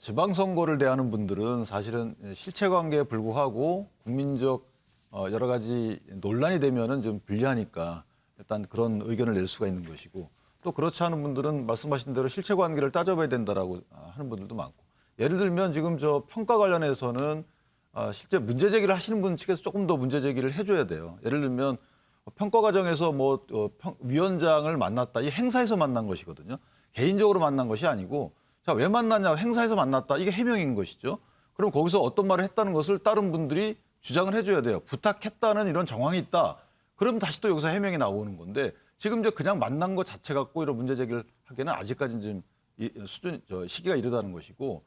지방선거를 대하는 분들은 사실은 실체관계에 불구하고 국민적 여러 가지 논란이 되면은 좀 불리하니까 일단 그런 의견을 낼 수가 있는 것이고 또 그렇지 않은 분들은 말씀하신 대로 실체관계를 따져봐야 된다라고 하는 분들도 많고 예를 들면 지금 저 평가 관련해서는 실제 문제 제기를 하시는 분 측에서 조금 더 문제 제기를 해줘야 돼요. 예를 들면 평가 과정에서 위원장을 만났다. 이 행사에서 만난 것이거든요. 개인적으로 만난 것이 아니고 자, 왜 만났냐? 행사에서 만났다. 이게 해명인 것이죠. 그럼 거기서 어떤 말을 했다는 것을 다른 분들이 주장을 해줘야 돼요. 부탁했다는 이런 정황이 있다. 그럼 다시 또 여기서 해명이 나오는 건데 지금 이제 그냥 만난 것 자체 갖고 이런 문제 제기를 하기에는 아직까지는 좀 시기가 이르다는 것이고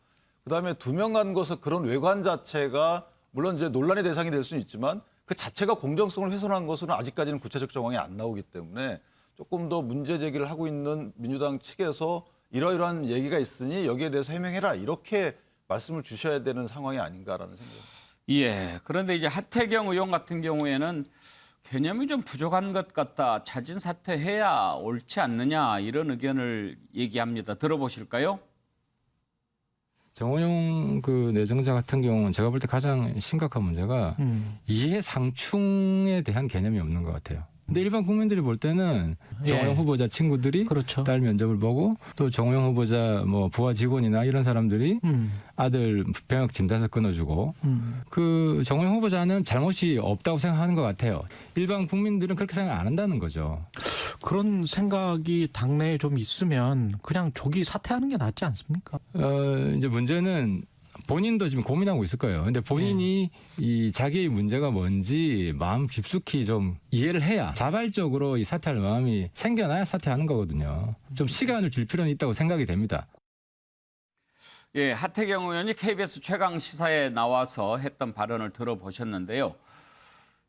그다음에 두 명 간 것은 그런 외관 자체가 물론 이제 논란의 대상이 될 수는 있지만 그 자체가 공정성을 훼손한 것은 아직까지는 구체적 정황이 안 나오기 때문에 조금 더 문제 제기를 하고 있는 민주당 측에서 이러이러한 얘기가 있으니 여기에 대해서 해명해라 이렇게 말씀을 주셔야 되는 상황이 아닌가라는 생각입니다. 예. 그런데 이제 하태경 의원 같은 경우에는 개념이 좀 부족한 것 같다. 자진 사퇴해야 옳지 않느냐 이런 의견을 얘기합니다. 들어보실까요? 정호영 그 내정자 같은 경우는 제가 볼 때 가장 심각한 문제가 이해 상충에 대한 개념이 없는 것 같아요. 근데 일반 국민들이 볼 때는 정호영 후보자 친구들이 딸 면접을 보고 또 정호영 후보자 뭐 부하 직원이나 이런 사람들이 아들 병역 진단서 끊어주고 그 정호영 후보자는 잘못이 없다고 생각하는 것 같아요. 일반 국민들은 그렇게 생각 안 한다는 거죠. 그런 생각이 당내에 좀 있으면 그냥 조기 사퇴하는 게 낫지 않습니까? 이제 문제는 본인도 지금 고민하고 있을 거예요. 근데 본인이 이 자기의 문제가 뭔지 마음 깊숙이 좀 이해를 해야 자발적으로 이 사퇴할 마음이 생겨나야 사퇴하는 거거든요. 좀 시간을 줄 필요는 있다고 생각이 됩니다. 예, 하태경 의원이 KBS 최강 시사에 나와서 했던 발언을 들어보셨는데요.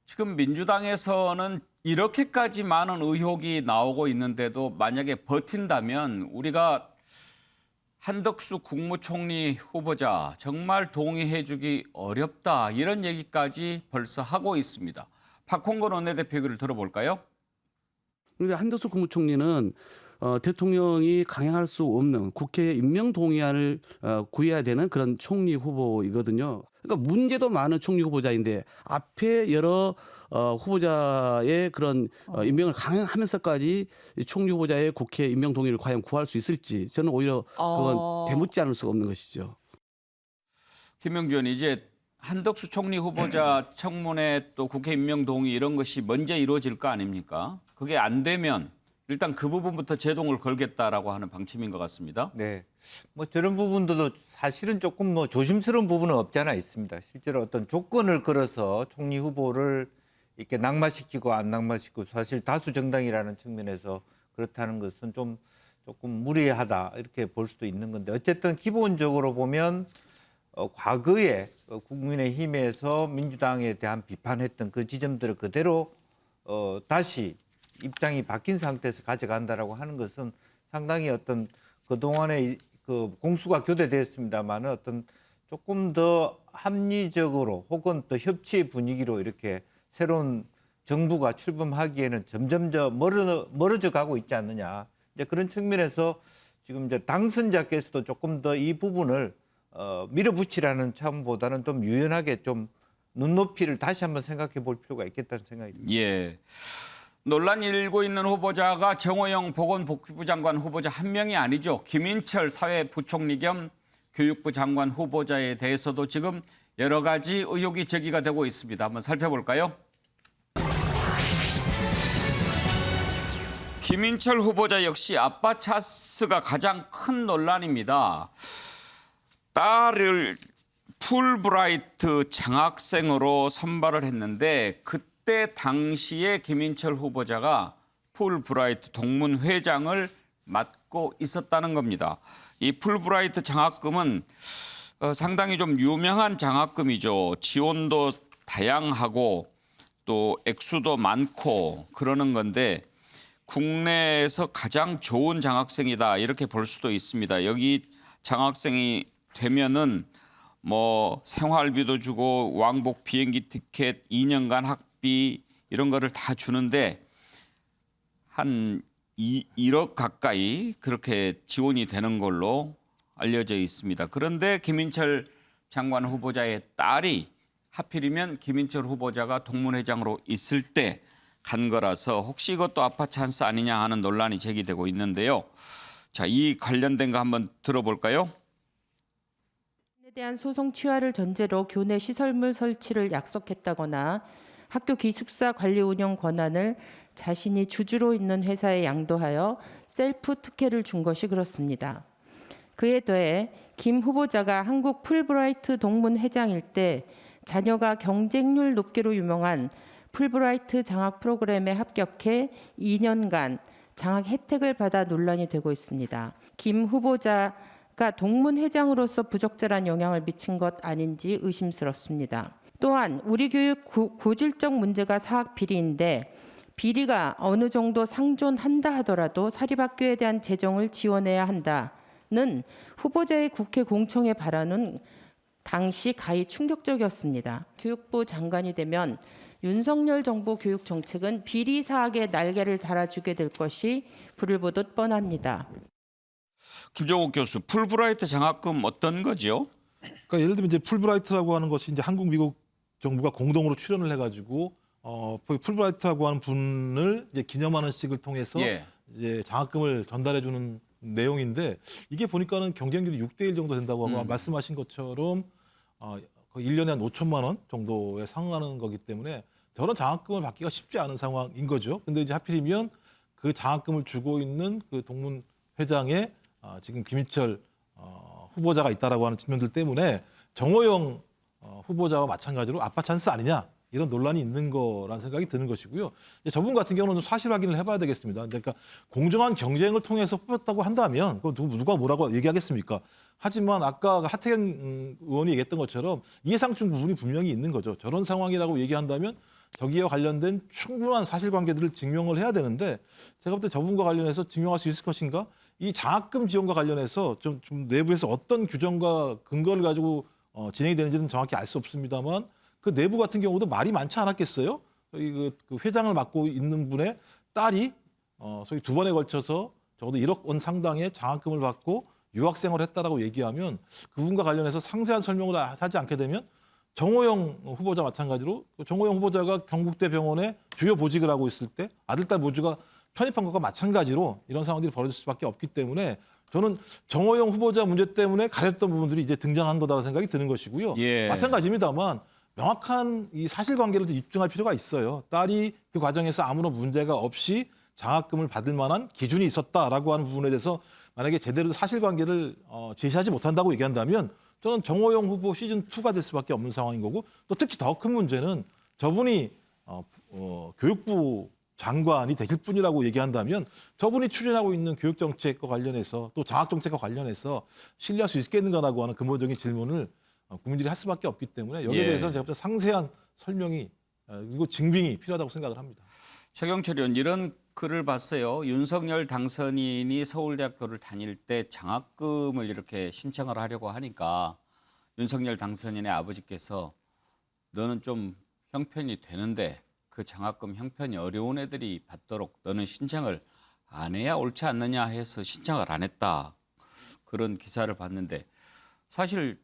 지금 민주당에서는 이렇게까지 많은 의혹이 나오고 있는데도 만약에 버틴다면 우리가 한덕수 국무총리 후보자 정말 동의해주기 어렵다 이런 얘기까지 벌써 하고 있습니다. 박홍근 원내대표 얘기를 들어볼까요? 그런데 한덕수 국무총리는 대통령이 강행할 수 없는 국회 임명 동의안을 구해야 되는 그런 총리 후보이거든요. 그러니까 문제도 많은 총리 후보자인데 앞에 여러 후보자의 그런 임명을 강행하면서까지 총리 후보자의 국회 임명 동의를 과연 구할 수 있을지 저는 오히려 그건 되묻지 않을 수가 없는 것이죠. 김명준, 이제 한덕수 총리 후보자 청문회 또 국회 임명 동의 이런 것이 먼저 이루어질 거 아닙니까? 그게 안 되면 일단 그 부분부터 제동을 걸겠다라고 하는 방침인 것 같습니다. 네. 뭐 저런 부분들도 사실은 조금 뭐 조심스러운 부분은 없지 않아 있습니다. 실제로 어떤 조건을 걸어서 총리 후보를 이렇게 낙마시키고 안 낙마시키고 사실 다수 정당이라는 측면에서 그렇다는 것은 좀 조금 무리하다 이렇게 볼 수도 있는 건데 어쨌든 기본적으로 보면 과거에 국민의힘에서 민주당에 대한 비판했던 그 지점들을 그대로 다시 입장이 바뀐 상태에서 가져간다라고 하는 것은 상당히 어떤 그동안의 그 공수가 교대됐습니다만 어떤 조금 더 합리적으로 혹은 또 협치의 분위기로 이렇게 새로운 정부가 출범하기에는 점점 더 멀어져 가고 있지 않느냐. 이제 그런 측면에서 지금 이제 당선자께서도 조금 더 이 부분을 밀어붙이라는 차원보다는 좀 유연하게 좀 눈높이를 다시 한번 생각해 볼 필요가 있겠다는 생각이 듭니다. 예. 논란이 일고 있는 후보자가 정호영 보건복지부 장관 후보자 한 명이 아니죠. 김인철 사회부총리 겸 교육부 장관 후보자에 대해서도 지금 여러 가지 의혹이 제기가 되고 있습니다. 한번 살펴볼까요? 김인철 후보자 역시 아빠 차스가 가장 큰 논란입니다. 딸을 풀브라이트 장학생으로 선발을 했는데 그때 당시에 김인철 후보자가 풀브라이트 동문회장을 맡고 있었다는 겁니다. 이 풀브라이트 장학금은 상당히 좀 유명한 장학금이죠. 지원도 다양하고 또 액수도 많고 그러는 건데 국내에서 가장 좋은 장학생이다 이렇게 볼 수도 있습니다. 여기 장학생이 되면은 뭐 생활비도 주고 왕복 비행기 티켓 2년간 학비 이런 거를 다 주는데 한 1억 가까이 그렇게 지원이 되는 걸로 알려져 있습니다. 그런데 김인철 장관 후보자의 딸이 하필이면 김인철 후보자가 동문회장으로 있을 때 간 거라서 혹시 이것도 아빠 찬스 아니냐 하는 논란이 제기되고 있는데요. 자, 이 관련된 거 한번 들어볼까요? 에 대한 소송 취하를 전제로 교내 시설물 설치를 약속했다거나 학교 기숙사 관리 운영 권한을 자신이 주주로 있는 회사에 양도하여 셀프 특혜를 준 것이 그렇습니다. 그에 더해 김 후보자가 한국 풀브라이트 동문 회장일 때 자녀가 경쟁률 높기로 유명한 풀브라이트 장학 프로그램에 합격해 2년간 장학 혜택을 받아 논란이 되고 있습니다. 김 후보자가 동문 회장으로서 부적절한 영향을 미친 것 아닌지 의심스럽습니다. 또한 우리 교육 고질적 문제가 사학 비리인데 비리가 어느 정도 상존한다 하더라도 사립학교에 대한 재정을 지원해야 한다는 후보자의 국회 공청회 발언은 당시 가히 충격적이었습니다. 교육부 장관이 되면 윤석열 정부 교육 정책은 비리 사학에 날개를 달아주게 될 것이 불을 보듯 뻔합니다. 김종욱 교수, 풀브라이트 장학금 어떤 거죠? 그러니까 예를 들면 이제 풀브라이트라고 하는 것이 이제 한국 미국 정부가 공동으로 출연을 해가지고 풀브라이트라고 하는 분을 이제 기념하는 식을 통해서 이제 장학금을 전달해주는 내용인데 이게 보니까는 경쟁률이 6대1 정도 된다고 하고 말씀하신 것처럼 거의 1년에 한 5천만 원 정도에 상응하는 거기 때문에 저런 장학금을 받기가 쉽지 않은 상황인 거죠. 근데 이제 하필이면 그 장학금을 주고 있는 그 동문 회장에 지금 김인철 후보자가 있다라고 하는 측면들 때문에 정호영 후보자와 마찬가지로 아빠 찬스 아니냐 이런 논란이 있는 거라는 생각이 드는 것이고요. 저분 같은 경우는 좀 사실 확인을 해봐야 되겠습니다. 그러니까 공정한 경쟁을 통해서 뽑혔다고 한다면 누가 뭐라고 얘기하겠습니까? 하지만 아까 하태경 의원이 얘기했던 것처럼 이해상충 부분이 분명히 있는 거죠. 저런 상황이라고 얘기한다면 저기와 관련된 충분한 사실관계들을 증명을 해야 되는데 제가 볼 때 저분과 관련해서 증명할 수 있을 것인가? 이 장학금 지원과 관련해서 좀 내부에서 어떤 규정과 근거를 가지고 진행이 되는지는 정확히 알 수 없습니다만 그 내부 같은 경우도 말이 많지 않았겠어요? 그 회장을 맡고 있는 분의 딸이 소위 2번에 걸쳐서 적어도 1억 원 상당의 장학금을 받고 유학생활을 했다라고 얘기하면 그분과 관련해서 상세한 설명을 하지 않게 되면 정호영 후보자 마찬가지로 정호영 후보자가 경북대 병원에 주요 보직을 하고 있을 때 아들, 딸 모두가 편입한 것과 마찬가지로 이런 상황들이 벌어질 수밖에 없기 때문에 저는 정호영 후보자 문제 때문에 가렸던 부분들이 이제 등장한 거다라는 생각이 드는 것이고요. 마찬가지입니다만 명확한 이 사실관계를 입증할 필요가 있어요. 딸이 그 과정에서 아무런 문제가 없이 장학금을 받을 만한 기준이 있었다라고 하는 부분에 대해서 만약에 제대로 사실관계를 제시하지 못한다고 얘기한다면 저는 정호영 후보 시즌2가 될 수밖에 없는 상황인 거고 또 특히 더 큰 문제는 저분이 교육부 장관이 되실 분이라고 얘기한다면 저분이 추진하고 있는 교육정책과 관련해서 또 장학정책과 관련해서 신뢰할 수 있겠는가라고 하는 근본적인 질문을 국민들이 할 수밖에 없기 때문에 여기에 대해서는 제가 볼 때 상세한 설명이 그리고 증빙이 필요하다고 생각을 합니다. 최경철 의원 이런 글을 봤어요. 윤석열 당선인이 서울대학교를 다닐 때 장학금을 이렇게 신청을 하려고 하니까 윤석열 당선인의 아버지께서 너는 좀 형편이 되는데 그 장학금 형편이 어려운 애들이 받도록 너는 신청을 안 해야 옳지 않느냐 해서 신청을 안 했다. 그런 기사를 봤는데 사실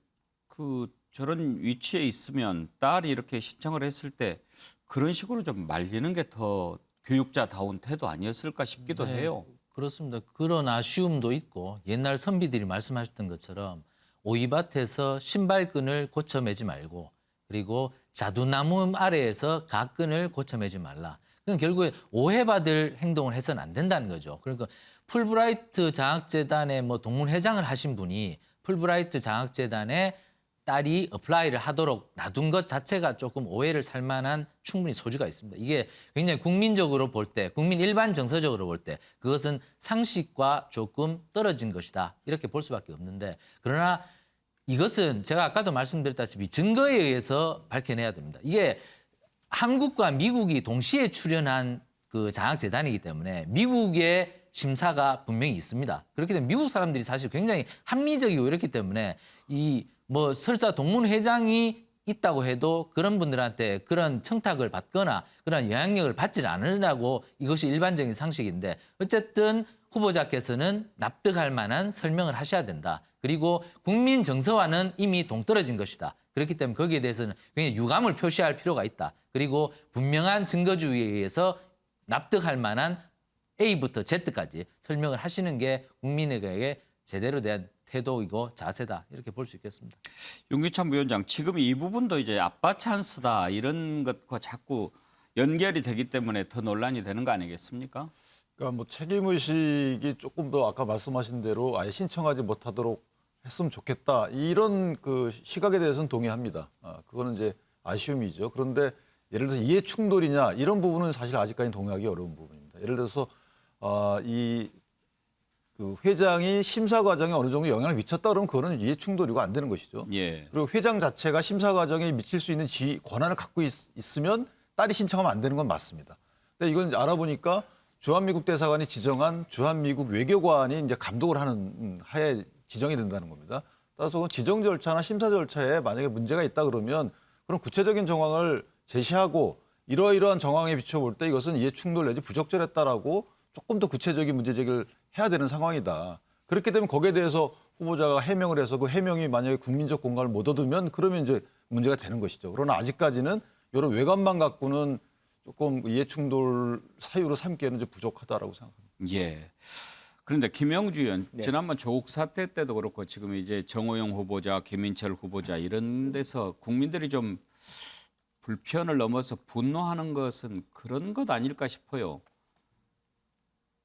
저런 위치에 있으면 딸이 이렇게 신청을 했을 때 그런 식으로 좀 말리는 게 더 교육자다운 태도 아니었을까 싶기도 네, 해요. 그렇습니다. 그런 아쉬움도 있고 옛날 선비들이 말씀하셨던 것처럼 오이밭에서 신발끈을 고쳐매지 말고 그리고 자두나무 아래에서 갓끈을 고쳐매지 말라. 그건 결국에 오해받을 행동을 해서는 안 된다는 거죠. 그러니까 풀브라이트 장학재단의 뭐 동문회장을 하신 분이 풀브라이트 장학재단에 딸이 어플라이를 하도록 놔둔 것 자체가 조금 오해를 살 만한 충분히 소지가 있습니다. 이게 굉장히 국민적으로 볼 때, 국민 일반 정서적으로 볼 때 그것은 상식과 조금 떨어진 것이다. 이렇게 볼 수밖에 없는데 그러나 이것은 제가 아까도 말씀드렸다시피 증거에 의해서 밝혀내야 됩니다. 이게 한국과 미국이 동시에 출연한 그 장학재단이기 때문에 미국의 심사가 분명히 있습니다. 그렇기 때문에 미국 사람들이 사실 굉장히 합리적이고 이렇기 때문에 이 뭐 설사 동문회장이 있다고 해도 그런 분들한테 그런 청탁을 받거나 그런 영향력을 받지 않으려고 이것이 일반적인 상식인데 어쨌든 후보자께서는 납득할 만한 설명을 하셔야 된다. 그리고 국민 정서와는 이미 동떨어진 것이다. 그렇기 때문에 거기에 대해서는 굉장히 유감을 표시할 필요가 있다. 그리고 분명한 증거주의에 의해서 납득할 만한 A부터 Z까지 설명을 하시는 게 국민에게 제대로 대한 태도이고 자세다 이렇게 볼 수 있겠습니다. 윤기찬 부위원장, 지금 이 부분도 이제 아빠 찬스다 이런 것과 자꾸 연결이 되기 때문에 더 논란이 되는 거 아니겠습니까? 그러니까 뭐 책임의식이 조금 더 아까 말씀하신 대로 아예 신청하지 못하도록 했으면 좋겠다. 이런 그 시각에 대해서는 동의합니다. 그거는 이제 아쉬움이죠. 그런데 예를 들어서 이해 충돌이냐 이런 부분은 사실 아직까지 동의하기 어려운 부분입니다. 예를 들어서 그 회장이 심사 과정에 어느 정도 영향을 미쳤다 그러면 그거는 이해 충돌이고 안 되는 것이죠. 예. 그리고 회장 자체가 심사 과정에 미칠 수 있는 권한을 갖고 있으면 딸이 신청하면 안 되는 건 맞습니다. 근데 이건 알아보니까 주한미국 대사관이 지정한 주한미국 외교관이 이제 감독을 하는 하에 지정이 된다는 겁니다. 따라서 지정 절차나 심사 절차에 만약에 문제가 있다 그러면 그런 구체적인 정황을 제시하고 이러이러한 정황에 비춰볼 때 이것은 이해 충돌 내지 부적절했다라고 조금 더 구체적인 문제 제기를 해야 되는 상황이다. 그렇게 되면 거기에 대해서 후보자가 해명을 해서 그 해명이 만약에 국민적 공감을 못 얻으면 그러면 이제 문제가 되는 것이죠. 그러나 아직까지는 이런 외관만 갖고는 조금 이해충돌 사유로 삼기에는 좀 부족하다라고 생각합니다. 예. 그런데 김영주 의원, 네. 지난번 조국 사태 때도 그렇고 지금 이제 정호영 후보자, 김인철 후보자 이런 데서 국민들이 좀 불편을 넘어서 분노하는 것은 그런 것 아닐까 싶어요.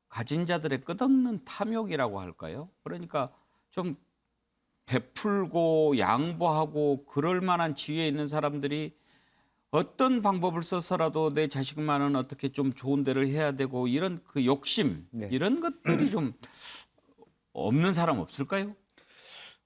가진 자들의 끝없는 탐욕이라고 할까요? 그러니까 좀 베풀고 양보하고 그럴 만한 지위에 있는 사람들이 어떤 방법을 써서라도 내 자식만은 어떻게 좀 좋은 데를 해야 되고 이런 그 욕심 네. 이런 것들이 좀 없는 사람 없을까요?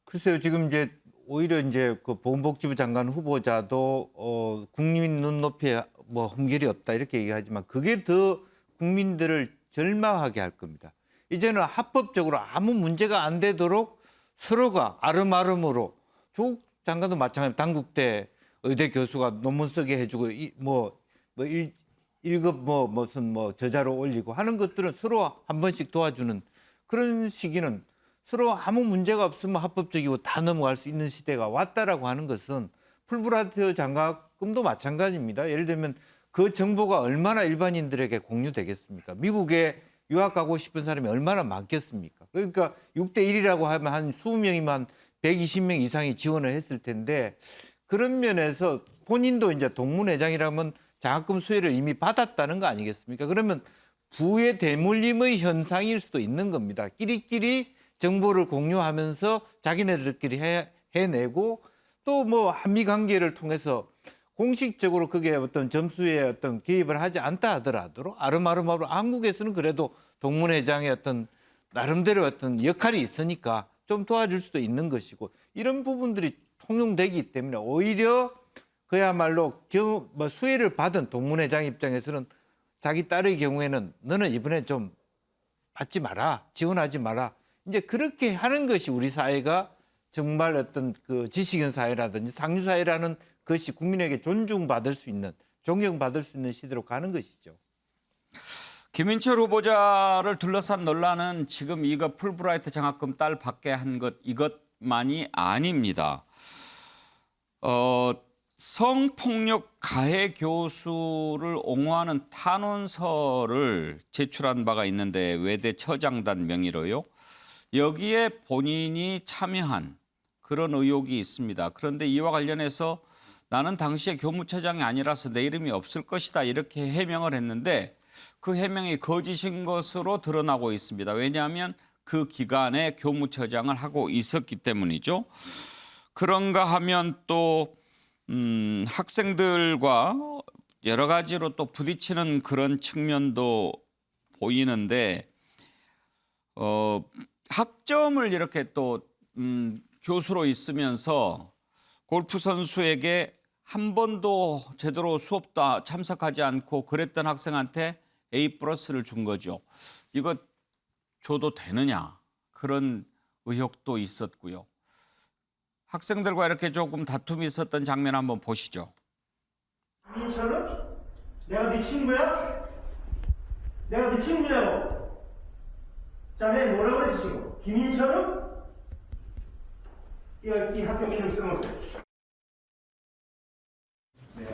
글쎄요, 지금 이제 오히려 이제 그 보건복지부 장관 후보자도 국민 눈높이에 뭐 흠결이 없다 이렇게 얘기하지만 그게 더 국민들을 절망하게 할 겁니다. 이제는 합법적으로 아무 문제가 안 되도록 서로가 아름아름으로 조국 장관도 마찬가지로 단국대 의대 교수가 논문 쓰게 해주고 뭐 1급 무슨 저자로 올리고 하는 것들은 서로 한 번씩 도와주는 그런 시기는 서로 아무 문제가 없으면 합법적이고 다 넘어갈 수 있는 시대가 왔다라고 하는 것은 풀브라이트 장학금도 마찬가지입니다. 예를 들면 그 정보가 얼마나 일반인들에게 공유되겠습니까? 미국에 유학 가고 싶은 사람이 얼마나 많겠습니까? 그러니까 6대1이라고 하면 한 20명이면 120명 이상이 지원을 했을 텐데 그런 면에서 본인도 이제 동문회장이라면 장학금 수혜를 이미 받았다는 거 아니겠습니까? 그러면 부의 대물림의 현상일 수도 있는 겁니다. 끼리끼리 정보를 공유하면서 자기네들끼리 해내고 또 뭐 한미 관계를 통해서 공식적으로 그게 어떤 점수에 어떤 개입을 하지 않다 하더라도 아름아름하고 한국에서는 그래도 동문회장의 어떤 나름대로 어떤 역할이 있으니까 좀 도와줄 수도 있는 것이고 이런 부분들이 통용되기 때문에 오히려 그야말로 수혜를 받은 동문회장 입장에서는 자기 딸의 경우에는 너는 이번에 좀 받지 마라, 지원하지 마라. 이제 그렇게 하는 것이 우리 사회가 정말 어떤 그 지식인 사회라든지 상류 사회라는 것이 국민에게 존중받을 수 있는, 존경받을 수 있는 시대로 가는 것이죠. 김인철 후보자를 둘러싼 논란은 지금 이거 풀브라이트 장학금 딸 받게 한 것 이것만이 아닙니다. 성폭력 가해 교수를 옹호하는 탄원서를 제출한 바가 있는데 외대 처장단 명의로요. 여기에 본인이 참여한 그런 의혹이 있습니다. 그런데 이와 관련해서 나는 당시에 교무처장이 아니라서 내 이름이 없을 것이다 이렇게 해명을 했는데 그 해명이 거짓인 것으로 드러나고 있습니다. 왜냐하면 그 기간에 교무처장을 하고 있었기 때문이죠. 그런가 하면 또 학생들과 여러 가지로 또 부딪히는 그런 측면도 보이는데 학점을 이렇게 또 교수로 있으면서 골프 선수에게 한 번도 제대로 수업도 참석하지 않고 그랬던 학생한테 A+를 준 거죠. 이거 줘도 되느냐 그런 의혹도 있었고요. 학생들과 이렇게 조금 다툼이 있었던 장면 한번 보시죠. 김인철은? 내가 네 친구야? 내가 네 친구냐고? 자네 뭐라고 그랬어 지금? 김인철은? 이 학생 이름 써놓으세요.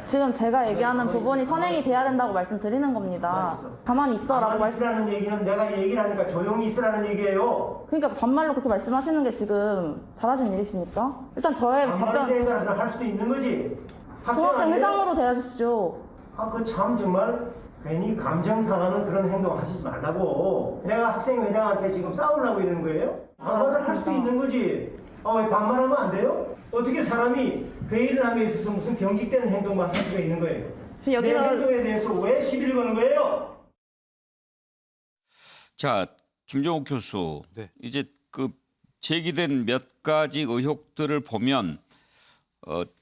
지금 제가 얘기하는 부분이 선행이 돼야 된다고 말씀드리는 겁니다. 가만히 있어라고 말씀하는 얘기는 내가 얘기를 하니까 조용히 있으라는 얘기예요. 그러니까 반말로 그렇게 말씀하시는 게 지금 잘하시는 일이십니까? 일단 저의 반말에 답변 따라서 할 수도 있는 거지. 중학생 회장으로 대하십시오. 그 참 정말 괜히 감정 상하는 그런 행동 하시지 말라고. 내가 학생 회장한테 지금 싸우려고 이러는 거예요? 반말을 할 수도 있는 거지. 왜 반말하면 안 돼요? 어떻게 사람이 회의를 함에 있어서 무슨 경직되는 행동만 할 수가 있는 거예요? 지금 내 행동에 대해서 왜 시비를 거는 거예요? 자, 김종욱 교수, 이제 그 제기된 몇 가지 의혹들을 보면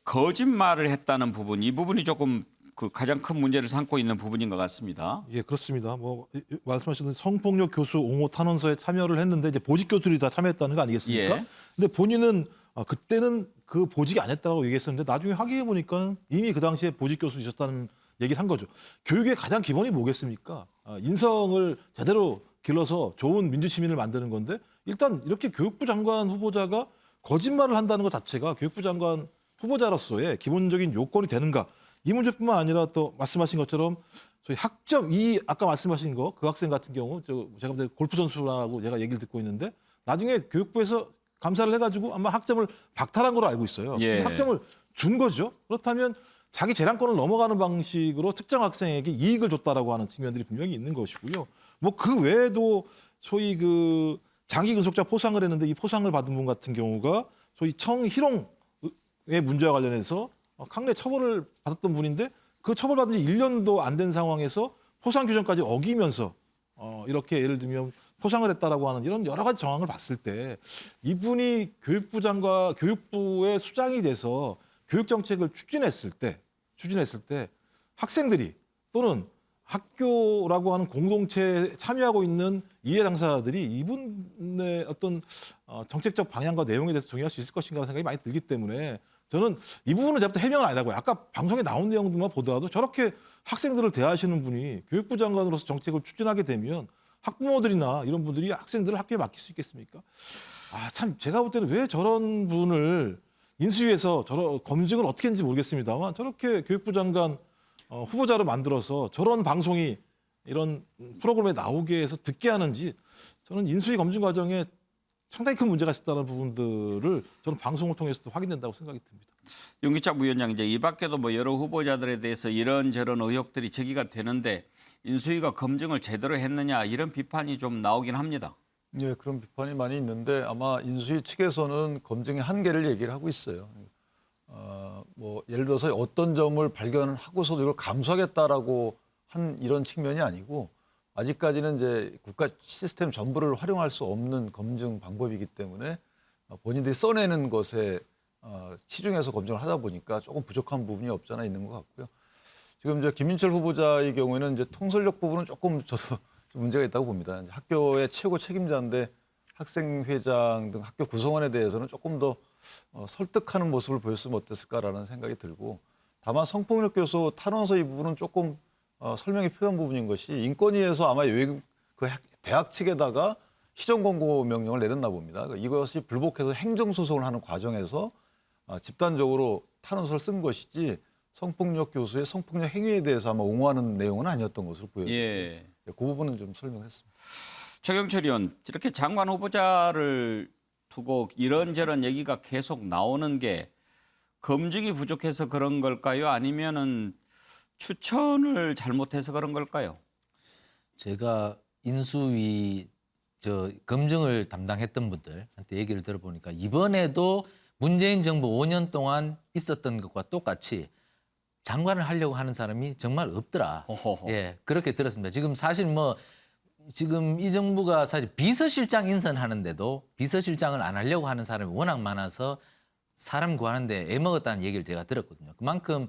거짓말을 했다는 부분, 이 부분이 조금 그 가장 큰 문제를 삼고 있는 부분인 것 같습니다. 예, 그렇습니다. 뭐 말씀하신 성폭력 교수 옹호 탄원서에 참여를 했는데 이제 보직 교수들이 다 참여했다는 거 아니겠습니까? 예. 근데 본인은 그때는 그 보직이 안 했다고 얘기했었는데 나중에 확인해 보니까 이미 그 당시에 보직 교수이셨다는 얘기를 한 거죠. 교육의 가장 기본이 뭐겠습니까? 인성을 제대로 길러서 좋은 민주시민을 만드는 건데 일단 이렇게 교육부 장관 후보자가 거짓말을 한다는 것 자체가 교육부 장관 후보자로서의 기본적인 요건이 되는가? 이 문제뿐만 아니라 또 말씀하신 것처럼 저희 학점 이 아까 말씀하신 거 그 학생 같은 경우 제가 볼 때 골프 선수라고 제가 얘기를 듣고 있는데 나중에 교육부에서 감사를 해가지고 아마 학점을 박탈한 걸로 알고 있어요. 예. 학점을 준 거죠. 그렇다면 자기 재량권을 넘어가는 방식으로 특정 학생에게 이익을 줬다라고 하는 측면들이 분명히 있는 것이고요. 뭐 그 외에도 소위 그 장기 근속자 포상을 했는데 이 포상을 받은 분 같은 경우가 소위 청희롱의 문제와 관련해서 강내 처벌을 받았던 분인데 그 처벌받은 지 1년도 안 된 상황에서 포상 규정까지 어기면서 이렇게 예를 들면 포상을 했다라고 하는 이런 여러 가지 정황을 봤을 때 이분이 교육부 장관 교육부의 수장이 돼서 교육 정책을 추진했을 때 학생들이 또는 학교라고 하는 공동체에 참여하고 있는 이해 당사자들이 이분의 어떤 정책적 방향과 내용에 대해서 동의할 수 있을 것인가 생각이 많이 들기 때문에 저는 이 부분은 제가 해명은 아니라고요. 아까 방송에 나온 내용들만 보더라도 저렇게 학생들을 대하시는 분이 교육부 장관으로서 정책을 추진하게 되면 학부모들이나 이런 분들이 학생들을 학교에 맡길 수 있겠습니까? 참 제가 볼 때는 왜 저런 분을 인수위에서 저런 검증은 어떻게 했는지 모르겠습니다만 저렇게 교육부 장관 후보자로 만들어서 저런 방송이 이런 프로그램에 나오게 해서 듣게 하는지 저는 인수위 검증 과정에 상당히 큰 문제가 있었다는 부분들을 저는 방송을 통해서도 확인된다고 생각이 듭니다. 윤기찬 부위원장, 이제 이 밖에도 뭐 여러 후보자들에 대해서 이런저런 의혹들이 제기가 되는데 인수위가 검증을 제대로 했느냐 이런 비판이 좀 나오긴 합니다. 네, 그런 비판이 많이 있는데 아마 인수위 측에서는 검증의 한계를 얘기를 하고 있어요. 뭐 예를 들어서 어떤 점을 발견하고서도 이걸 감수하겠다라고 한 이런 측면이 아니고 아직까지는 이제 국가 시스템 전부를 활용할 수 없는 검증 방법이기 때문에 본인들이 써내는 것에 치중해서 검증을 하다 보니까 조금 부족한 부분이 없잖아 있는 것 같고요. 지금 이제 김인철 후보자의 경우에는 이제 통솔력 부분은 조금 저도 좀 문제가 있다고 봅니다. 학교의 최고 책임자인데 학생회장 등 학교 구성원에 대해서는 조금 더 설득하는 모습을 보였으면 어땠을까라는 생각이 들고 다만 성폭력 교수 탄원서 이 부분은 조금 설명이 필요한 부분인 것이 인권위에서 아마 외국 그 대학 측에다가 시정 권고 명령을 내렸나 봅니다. 이것이 불복해서 행정소송을 하는 과정에서 집단적으로 탄원서를 쓴 것이지 성폭력 교수의 성폭력 행위에 대해서 아마 옹호하는 내용은 아니었던 것으로 보여요. 예. 그 부분은 좀 설명했습니다. 최경철 의원, 이렇게 장관 후보자를 두고 이런저런 얘기가 계속 나오는 게 검증이 부족해서 그런 걸까요? 아니면은 추천을 잘못해서 그런 걸까요? 제가 인수위 검증을 담당했던 분들한테 얘기를 들어보니까 이번에도 문재인 정부 5년 동안 있었던 것과 똑같이 장관을 하려고 하는 사람이 정말 없더라. 어허허. 예, 그렇게 들었습니다. 지금 사실 지금 이 정부가 사실 비서실장 인선하는데도 비서실장을 안 하려고 하는 사람이 워낙 많아서 사람 구하는데 애먹었다는 얘기를 제가 들었거든요. 그만큼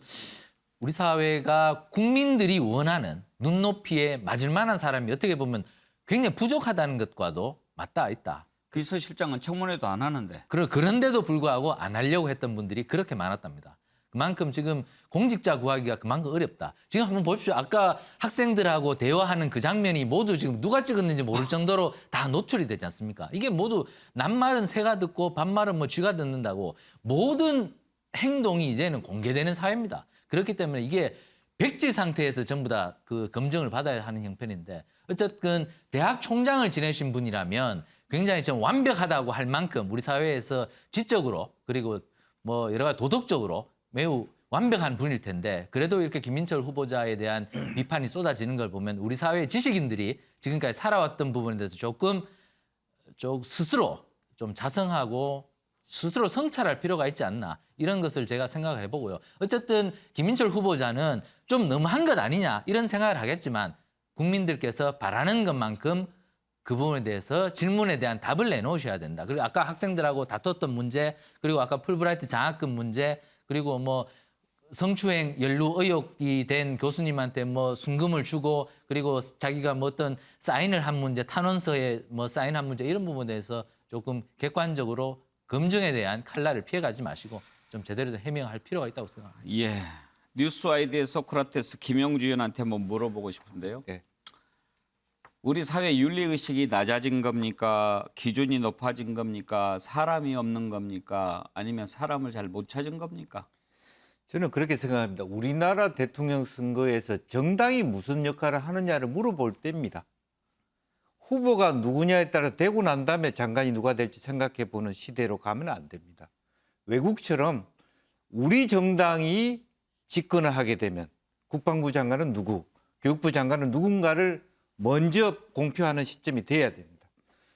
우리 사회가 국민들이 원하는 눈높이에 맞을 만한 사람이 어떻게 보면 굉장히 부족하다는 것과도 맞닿아 있다. 비서실장은 청문회도 안 하는데. 그런데도 불구하고 안 하려고 했던 분들이 그렇게 많았답니다. 그만큼 지금 공직자 구하기가 그만큼 어렵다. 지금 한번 보십시오. 아까 학생들하고 대화하는 그 장면이 모두 지금 누가 찍었는지 모를 정도로 다 노출이 되지 않습니까? 이게 모두 남말은 새가 듣고 반말은 쥐가 듣는다고 모든 행동이 이제는 공개되는 사회입니다. 그렇기 때문에 이게 백지 상태에서 전부 다 그 검증을 받아야 하는 형편인데 어쨌든 대학 총장을 지내신 분이라면 굉장히 좀 완벽하다고 할 만큼 우리 사회에서 지적으로 그리고 여러 가지 도덕적으로 매우 완벽한 분일 텐데 그래도 이렇게 김민철 후보자에 대한 비판이 쏟아지는 걸 보면 우리 사회의 지식인들이 지금까지 살아왔던 부분에 대해서 조금 스스로 좀 자성하고 스스로 성찰할 필요가 있지 않나 이런 것을 제가 생각을 해보고요. 어쨌든 김민철 후보자는 좀 너무한 것 아니냐 이런 생각을 하겠지만 국민들께서 바라는 것만큼 그 부분에 대해서 질문에 대한 답을 내놓으셔야 된다. 그리고 아까 학생들하고 다퉜던 문제 그리고 아까 풀브라이트 장학금 문제 그리고 성추행 연루 의혹이 된 교수님한테 순금을 주고 그리고 자기가 어떤 사인을 한 문제 탄원서에 사인한 문제 이런 부분에 대해서 조금 객관적으로 검증에 대한 칼날을 피해가지 마시고 좀 제대로 해명할 필요가 있다고 생각합니다. 예. 뉴스아이디의 소크라테스 김영주 의원한테 한번 물어보고 싶은데요. 네. 우리 사회 윤리의식이 낮아진 겁니까? 기준이 높아진 겁니까? 사람이 없는 겁니까? 아니면 사람을 잘 못 찾은 겁니까? 저는 그렇게 생각합니다. 우리나라 대통령 선거에서 정당이 무슨 역할을 하느냐를 물어볼 때입니다. 후보가 누구냐에 따라 되고 난 다음에 장관이 누가 될지 생각해 보는 시대로 가면 안 됩니다. 외국처럼 우리 정당이 집권을 하게 되면 국방부 장관은 누구, 교육부 장관은 누군가를 먼저 공표하는 시점이 돼야 됩니다.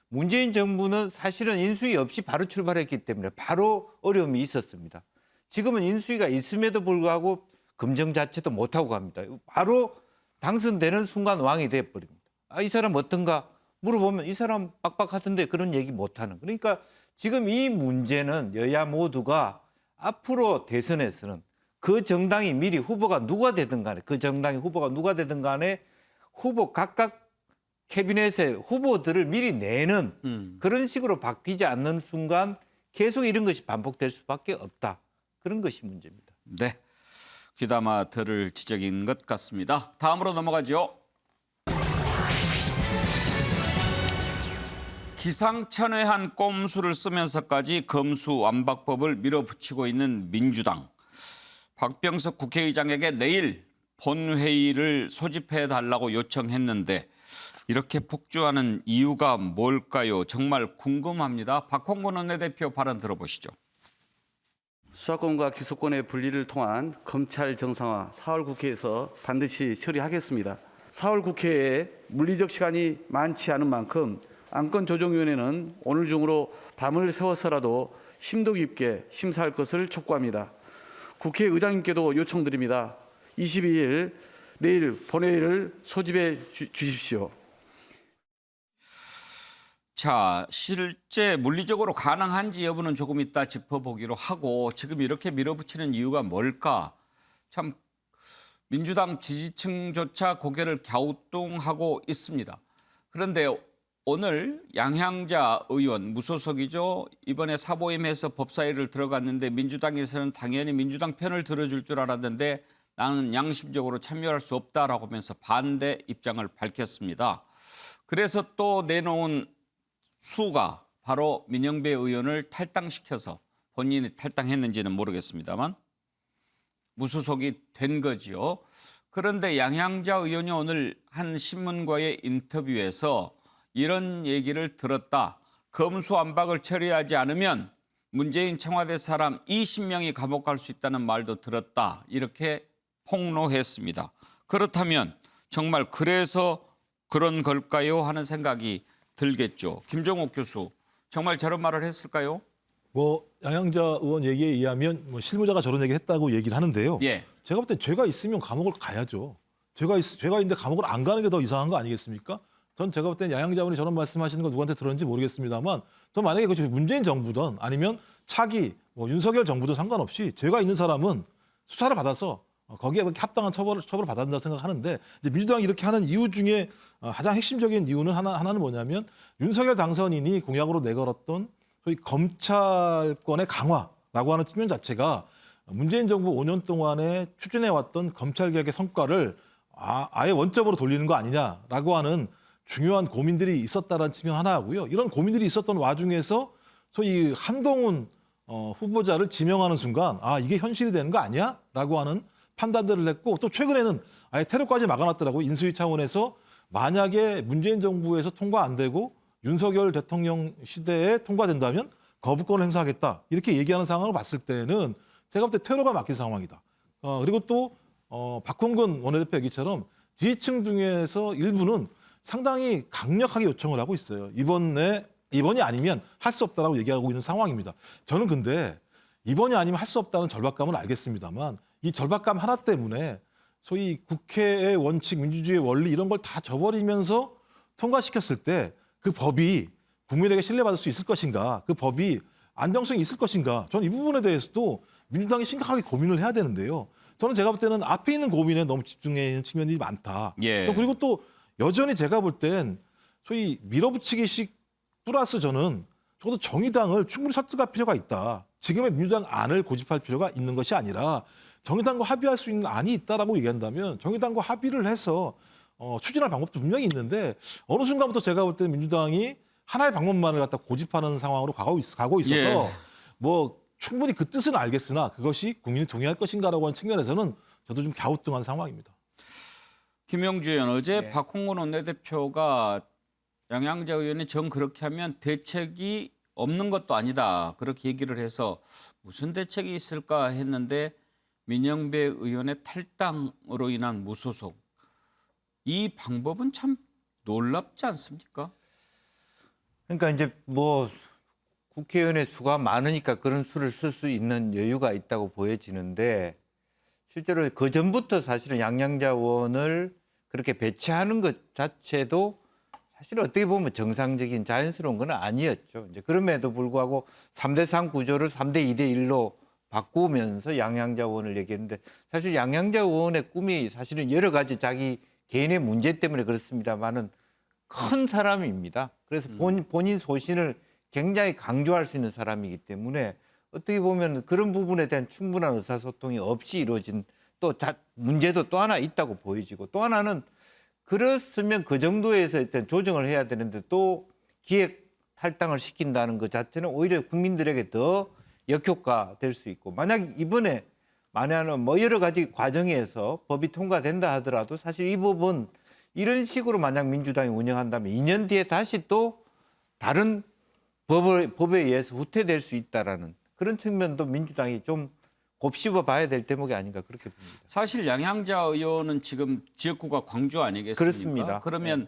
문재인 정부는 사실은 인수위 없이 바로 출발했기 때문에 바로 어려움이 있었습니다. 지금은 인수위가 있음에도 불구하고 검증 자체도 못하고 갑니다. 바로 당선되는 순간 왕이 돼버립니다. 이 사람 어떤가 물어보면 이 사람 빡빡하던데 그런 얘기 못하는. 그러니까 지금 이 문제는 여야 모두가 앞으로 대선에서는 그 정당이 미리 후보가 누가 되든 간에 그 정당의 후보가 누가 되든 간에 후보 각각 캐비넷의 후보들을 미리 내는 그런 식으로 바뀌지 않는 순간 계속 이런 것이 반복될 수밖에 없다. 그런 것이 문제입니다. 네, 귀담아 들을 지적인 것 같습니다. 다음으로 넘어가죠. 기상천외한 꼼수를 쓰면서까지 검수완박법을 밀어붙이고 있는 민주당. 박병석 국회의장에게 내일 본회의를 소집해달라고 요청했는데 이렇게 폭주하는 이유가 뭘까요? 정말 궁금합니다. 박홍근 원내대표 발언 들어보시죠. 수사권과 기소권의 분리를 통한 검찰 정상화 4월 국회에서 반드시 처리하겠습니다. 4월 국회에 물리적 시간이 많지 않은 만큼 안건조정위원회는 오늘 중으로 밤을 새워서라도 심도 깊게 심사할 것을 촉구합니다. 국회의장님께도 요청드립니다. 22일 내일 본회의를 소집해 주십시오. 자, 실제 물리적으로 가능한지 여부는 조금 이따 짚어보기로 하고 지금 이렇게 밀어붙이는 이유가 뭘까? 참 민주당 지지층조차 고개를 갸우뚱하고 있습니다. 그런데 오늘 양향자 의원 무소속이죠. 이번에 사보임해서 법사위를 들어갔는데 민주당에서는 당연히 민주당 편을 들어줄 줄 알았는데 나는 양심적으로 참여할 수 없다라고 하면서 반대 입장을 밝혔습니다. 그래서 또 내놓은 수가 바로 민영배 의원을 탈당시켜서 본인이 탈당했는지는 모르겠습니다만 무소속이 된 거지요. 그런데 양향자 의원이 오늘 한 신문과의 인터뷰에서 이런 얘기를 들었다. 검수완박을 처리하지 않으면 문재인 청와대 사람 20명이 감옥 갈 수 있다는 말도 들었다. 이렇게 폭로했습니다. 그렇다면 정말 그래서 그런 걸까요? 하는 생각이 들겠죠. 김종욱 교수, 정말 저런 말을 했을까요? 뭐 양향자 의원 얘기에 의하면 뭐 실무자가 저런 얘기를 했다고 얘기를 하는데요. 예. 제가 볼 땐 죄가 있으면 감옥을 가야죠. 죄가 있는데 감옥을 안 가는 게 더 이상한 거 아니겠습니까? 전 제가 볼 땐 양향자 의원이 저런 말씀하시는 거 누구한테 들었는지 모르겠습니다만 전 만약에 그 문재인 정부든 아니면 차기 뭐 윤석열 정부든 상관없이 죄가 있는 사람은 수사를 받아서 거기에 합당한 처벌을 받아야 된다고 생각하는데 이제 민주당이 이렇게 하는 이유 중에 가장 핵심적인 이유는 하나는 뭐냐면 윤석열 당선인이 공약으로 내걸었던 소위 검찰권의 강화라고 하는 측면 자체가 문재인 정부 5년 동안에 추진해왔던 검찰개혁의 성과를 아예 원점으로 돌리는 거 아니냐라고 하는 중요한 고민들이 있었다는 측면 하나 하고요. 이런 고민들이 있었던 와중에서 소위 한동훈 후보자를 지명하는 순간 이게 현실이 되는 거 아니야? 라고 하는 판단들을 했고 또 최근에는 아예 테러까지 막아놨더라고요. 인수위 차원에서 만약에 문재인 정부에서 통과 안 되고 윤석열 대통령 시대에 통과된다면 거부권을 행사하겠다. 이렇게 얘기하는 상황을 봤을 때는 제가 볼 때 테러가 막힌 상황이다. 그리고 또 박홍근 원내대표 얘기처럼 지지층 중에서 일부는 상당히 강력하게 요청을 하고 있어요. 이번이 아니면 할 수 없다라고 얘기하고 있는 상황입니다. 저는 근데 이번이 아니면 할 수 없다는 절박감은 알겠습니다만 이 절박감 하나 때문에 소위 국회의 원칙, 민주주의의 원리 이런 걸 다 저버리면서 통과시켰을 때 그 법이 국민에게 신뢰받을 수 있을 것인가, 그 법이 안정성이 있을 것인가, 저는 이 부분에 대해서도 민주당이 심각하게 고민을 해야 되는데요. 저는 제가 볼 때는 앞에 있는 고민에 너무 집중해 있는 측면이 많다. 예. 그리고 또 여전히 제가 볼 땐 소위 밀어붙이기식 플러스 저는 적어도 정의당을 충분히 설득할 필요가 있다. 지금의 민주당 안을 고집할 필요가 있는 것이 아니라 정의당과 합의할 수 있는 안이 있다라고 얘기한다면 정의당과 합의를 해서 추진할 방법도 분명히 있는데 어느 순간부터 제가 볼 때는 민주당이 하나의 방법만을 갖다 고집하는 상황으로 가고 있어서 예. 뭐 충분히 그 뜻은 알겠으나 그것이 국민이 동의할 것인가라고 하는 측면에서는 저도 좀 갸우뚱한 상황입니다. 김영주 의원, 어제 박홍근 원내대표가 양향자 의원이 정 그렇게 하면 대책이 없는 것도 아니다. 그렇게 얘기를 해서 무슨 대책이 있을까 했는데 민영배 의원의 탈당으로 인한 무소속. 이 방법은 참 놀랍지 않습니까? 그러니까 이제 뭐 국회의원의 수가 많으니까 그런 수를 쓸 수 있는 여유가 있다고 보여지는데 실제로 그 전부터 사실은 양향자 의원을 그렇게 배치하는 것 자체도 사실 어떻게 보면 정상적인 자연스러운 건 아니었죠. 이제 그럼에도 불구하고 3대3 구조를 3대2대1로 바꾸면서 양향자 의원을 얘기했는데 사실 양향자 의원의 꿈이 사실은 여러 가지 자기 개인의 문제 때문에 그렇습니다만은 큰 사람입니다. 그래서 본인 소신을 굉장히 강조할 수 있는 사람이기 때문에 어떻게 보면 그런 부분에 대한 충분한 의사소통이 없이 이루어진 또 문제도 또 하나 있다고 보여지고 또 하나는 그렇으면 그 정도에서 일단 조정을 해야 되는데 또 기획 탈당을 시킨다는 것 자체는 오히려 국민들에게 더 역효과 될 수 있고 만약 이번에 만약은 뭐 여러 가지 과정에서 법이 통과된다 하더라도 사실 이 법은 이런 식으로 만약 민주당이 운영한다면 2년 뒤에 다시 또 다른 법에 의해서 후퇴될 수 있다라는 그런 측면도 민주당이 좀 곱씹어 봐야 될 대목이 아닌가 그렇게 봅니다. 사실 양향자 의원은 지금 지역구가 광주 아니겠습니까? 그렇습니다. 그러면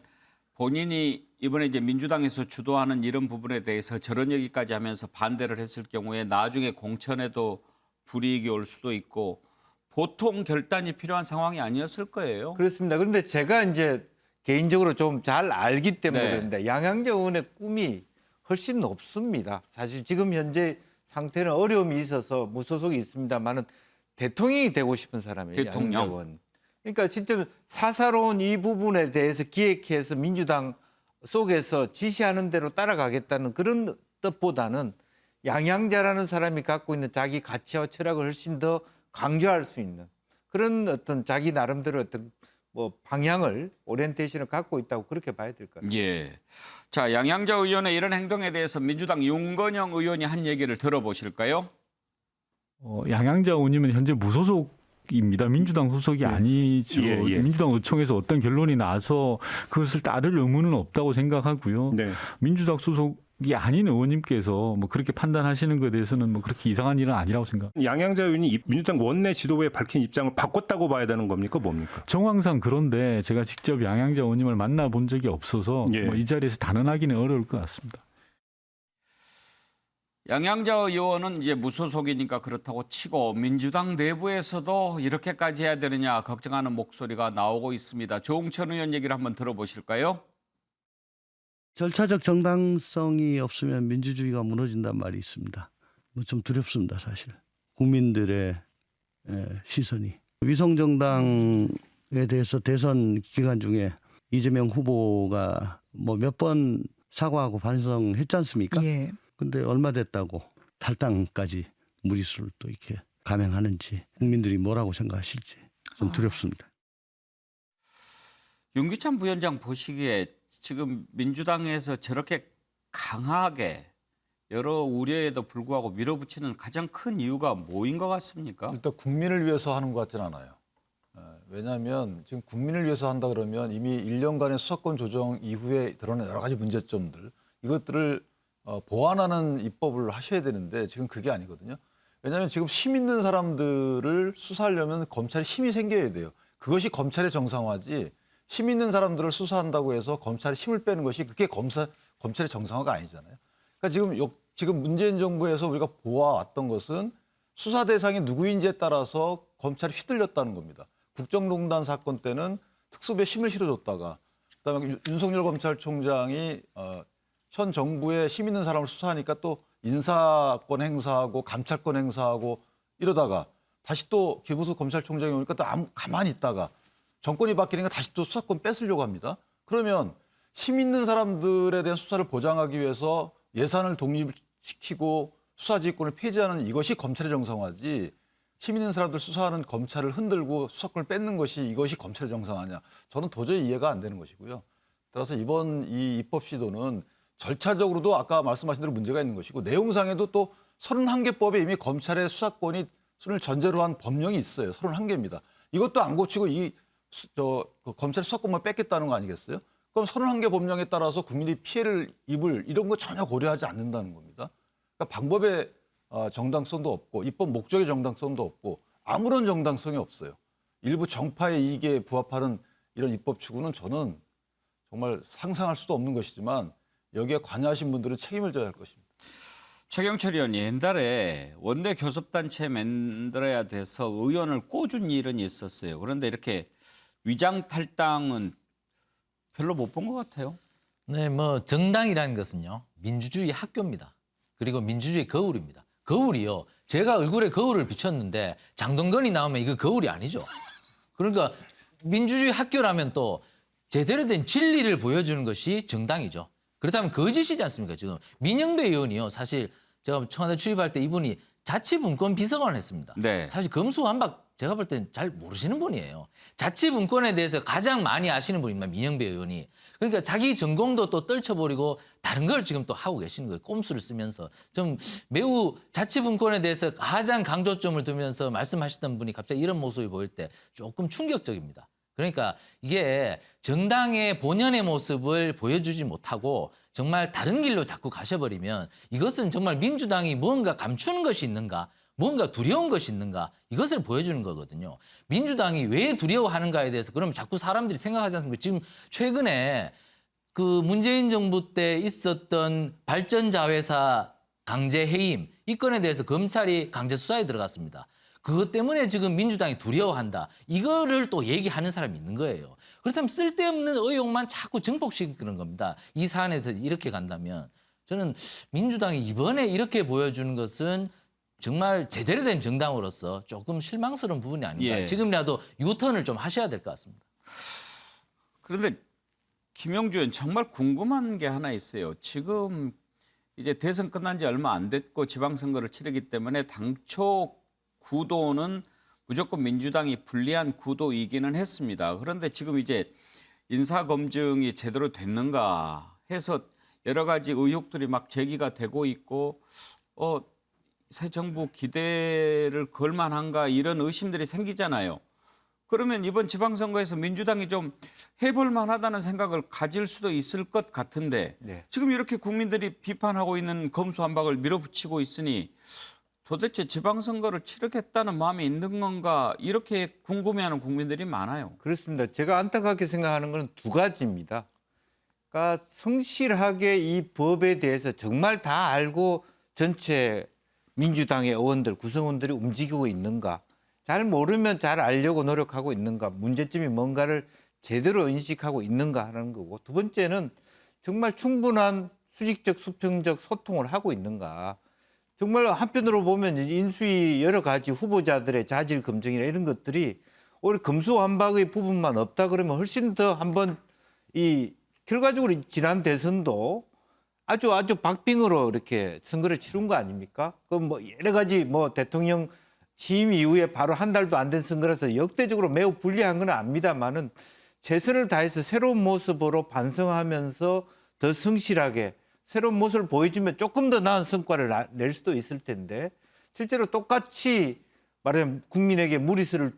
본인이 이번에 이제 민주당에서 주도하는 이런 부분에 대해서 저런 얘기까지 하면서 반대를 했을 경우에 나중에 공천에도 불이익이 올 수도 있고 보통 결단이 필요한 상황이 아니었을 거예요. 그렇습니다. 그런데 제가 이제 개인적으로 좀 잘 알기 때문에 그런데 양향자 의원의 꿈이 훨씬 높습니다. 사실 지금 현재 상태는 어려움이 있어서 무소속이 있습니다만은 대통령이 되고 싶은 사람이에요. 양향자 의원. 그러니까 진짜 사사로운 이 부분에 대해서 기획해서 민주당 속에서 지시하는 대로 따라가겠다는 그런 뜻보다는 양향자라는 사람이 갖고 있는 자기 가치와 철학을 훨씬 더 강조할 수 있는 그런 어떤 자기 나름대로 어떤 뭐 방향을 오리엔테이션을 갖고 있다고 그렇게 봐야 될 것 같아요. 예. 자, 양양자 의원의 이런 행동에 대해서 민주당 윤건영 의원이 한 얘기를 들어보실까요? 양양자 의원님은 현재 무소속입니다. 민주당 소속이 아니죠. 민주당 의총에서 어떤 결론이 나서 그것을 따를 의무는 없다고 생각하고요. 민주당 소속이 아닌 의원님께서 뭐 그렇게 판단하시는 것에 대해서는 뭐 그렇게 이상한 일은 아니라고 생각합니다. 양양자 의원이 민주당 원내 지도부에 밝힌 입장을 바꿨다고 봐야 되는 겁니까? 뭡니까? 정황상 그런데 제가 직접 양양자 의원님을 만나본 적이 없어서 뭐 이 자리에서 단언하기는 어려울 것 같습니다. 양양자 의원은 이제 무소속이니까 그렇다고 치고 민주당 내부에서도 이렇게까지 해야 되느냐 걱정하는 목소리가 나오고 있습니다. 조홍천 의원 얘기를 한번 들어보실까요? 절차적 정당성이 없으면 민주주의가 무너진단 말이 있습니다. 뭐 좀 두렵습니다, 사실. 국민들의 시선이. 위성정당에 대해서 대선 기간 중에 이재명 후보가 뭐 몇 번 사과하고 반성했지 않습니까? 근데 얼마 됐다고 탈당까지 무리수를 또 이렇게 감행하는지 국민들이 뭐라고 생각하실지 좀 두렵습니다. 윤기찬 부위원장 보시기에 지금 민주당에서 저렇게 강하게 여러 우려에도 불구하고 밀어붙이는 가장 큰 이유가 뭐인 것 같습니까? 일단 국민을 위해서 하는 것 같지는 않아요. 왜냐하면 지금 국민을 위해서 한다 그러면 이미 1년간의 수사권 조정 이후에 드러난 여러 가지 문제점들 이것들을 보완하는 입법을 하셔야 되는데 지금 그게 아니거든요. 왜냐하면 지금 힘 있는 사람들을 수사하려면 검찰에 힘이 생겨야 돼요. 그것이 검찰의 정상화지 힘 있는 사람들을 수사한다고 해서 검찰에 힘을 빼는 것이 그게 검찰의 정상화가 아니잖아요. 그러니까 지금 문재인 정부에서 우리가 보아왔던 것은 수사 대상이 누구인지에 따라서 검찰이 휘둘렸다는 겁니다. 국정농단 사건 때는 특수부에 힘을 실어줬다가 그다음에 윤석열 검찰총장이 현 정부에 힘 있는 사람을 수사하니까 또 인사권 행사하고 감찰권 행사하고 이러다가 다시 또 김우수 검찰총장이 오니까 또 가만히 있다가 정권이 바뀌니까 다시 또 수사권 뺏으려고 합니다. 그러면 힘 있는 사람들에 대한 수사를 보장하기 위해서 예산을 독립시키고 수사지휘권을 폐지하는 이것이 검찰의 정상화지 힘 있는 사람들 수사하는 검찰을 흔들고 수사권을 뺏는 것이 이것이 검찰의 정상화냐. 저는 도저히 이해가 안 되는 것이고요. 따라서 이번 이 입법 시도는 절차적으로도 아까 말씀하신 대로 문제가 있는 것이고 내용상에도 또 31개법에 이미 검찰의 수사권이 을 전제로 한 법령이 있어요. 31개입니다. 이것도 안 고치고 검찰 수사권만 뺏겠다는 거 아니겠어요? 그럼 31개 법령에 따라서 국민이 피해를 입을 이런 거 전혀 고려하지 않는다는 겁니다. 그러니까 방법의 정당성도 없고 입법 목적의 정당성도 없고 아무런 정당성이 없어요. 일부 정파의 이익에 부합하는 이런 입법 추구는 저는 정말 상상할 수도 없는 것이지만 여기에 관여하신 분들은 책임을 져야 할 것입니다. 최경철 의원, 옛날에 원내 교섭단체 만들어야 돼서 의원을 꽂은 일은 있었어요. 그런데 이렇게 위장 탈당은 별로 못 본 것 같아요. 네, 뭐 정당이라는 것은요 민주주의 학교입니다. 그리고 민주주의 거울입니다. 거울이요. 제가 얼굴에 거울을 비쳤는데 장동건이 나오면 이거 거울이 아니죠. 그러니까 민주주의 학교라면 또 제대로 된 진리를 보여주는 것이 정당이죠. 그렇다면 거짓이지 않습니까? 지금 민영배 의원이요. 사실 제가 청와대 출입할 때 이분이 자치분권 비서관을 했습니다. 네. 사실 검수완박 제가 볼 때는 잘 모르시는 분이에요. 자치분권에 대해서 가장 많이 아시는 분입니다. 민영배 의원이. 그러니까 자기 전공도 또 떨쳐버리고 다른 걸 지금 또 하고 계시는 거예요. 꼼수를 쓰면서. 좀 매우 자치분권에 대해서 가장 강조점을 두면서 말씀하셨던 분이 갑자기 이런 모습이 보일 때 조금 충격적입니다. 그러니까 이게 정당의 본연의 모습을 보여주지 못하고 정말 다른 길로 자꾸 가셔버리면 이것은 정말 민주당이 뭔가 감추는 것이 있는가, 뭔가 두려운 것이 있는가 이것을 보여주는 거거든요. 민주당이 왜 두려워하는가에 대해서 그러면 자꾸 사람들이 생각하지 않습니까? 지금 최근에 그 문재인 정부 때 있었던 발전자회사 강제 해임 이 건에 대해서 검찰이 강제 수사에 들어갔습니다. 그것 때문에 지금 민주당이 두려워한다. 이거를 또 얘기하는 사람이 있는 거예요. 그렇다면 쓸데없는 의혹만 자꾸 증폭시키는 겁니다. 이 사안에 대해서 이렇게 간다면 저는 민주당이 이번에 이렇게 보여주는 것은 정말 제대로 된 정당으로서 조금 실망스러운 부분이 아닌가. 예. 지금이라도 유턴을 좀 하셔야 될 것 같습니다. 그런데 김영주 의원 정말 궁금한 게 하나 있어요. 지금 이제 대선 끝난 지 얼마 안 됐고 지방선거를 치르기 때문에 당초 구도는 무조건 민주당이 불리한 구도이기는 했습니다. 그런데 지금 이제 인사검증이 제대로 됐는가 해서 여러 가지 의혹들이 막 제기가 되고 있고 새 정부 기대를 걸 만한가 이런 의심들이 생기잖아요. 그러면 이번 지방선거에서 민주당이 좀 해볼 만하다는 생각을 가질 수도 있을 것 같은데 지금 이렇게 국민들이 비판하고 있는 검수완박을 밀어붙이고 있으니 도대체 지방선거를 치르겠다는 마음이 있는 건가 이렇게 궁금해하는 국민들이 많아요. 그렇습니다. 제가 안타깝게 생각하는 건 두 가지입니다. 그러니까 성실하게 이 법에 대해서 정말 다 알고 전체 민주당의 의원들, 구성원들이 움직이고 있는가. 잘 모르면 잘 알려고 노력하고 있는가. 문제점이 뭔가를 제대로 인식하고 있는가 하는 거고. 두 번째는 정말 충분한 수직적, 수평적 소통을 하고 있는가. 정말 한편으로 보면 인수위 여러 가지 후보자들의 자질 검증이나 이런 것들이 오히려 검수완박의 부분만 없다 그러면 훨씬 더 한번 이 결과적으로 지난 대선도 아주 박빙으로 이렇게 선거를 치른 거 아닙니까? 그 뭐 여러 가지 뭐 대통령 취임 이후에 바로 한 달도 안 된 선거라서 역대적으로 매우 불리한 건 압니다만은 최선을 다해서 새로운 모습으로 반성하면서 더 성실하게 새로운 모습을 보여주면 조금 더 나은 성과를 낼 수도 있을 텐데 실제로 똑같이 말하면 국민에게 무리수를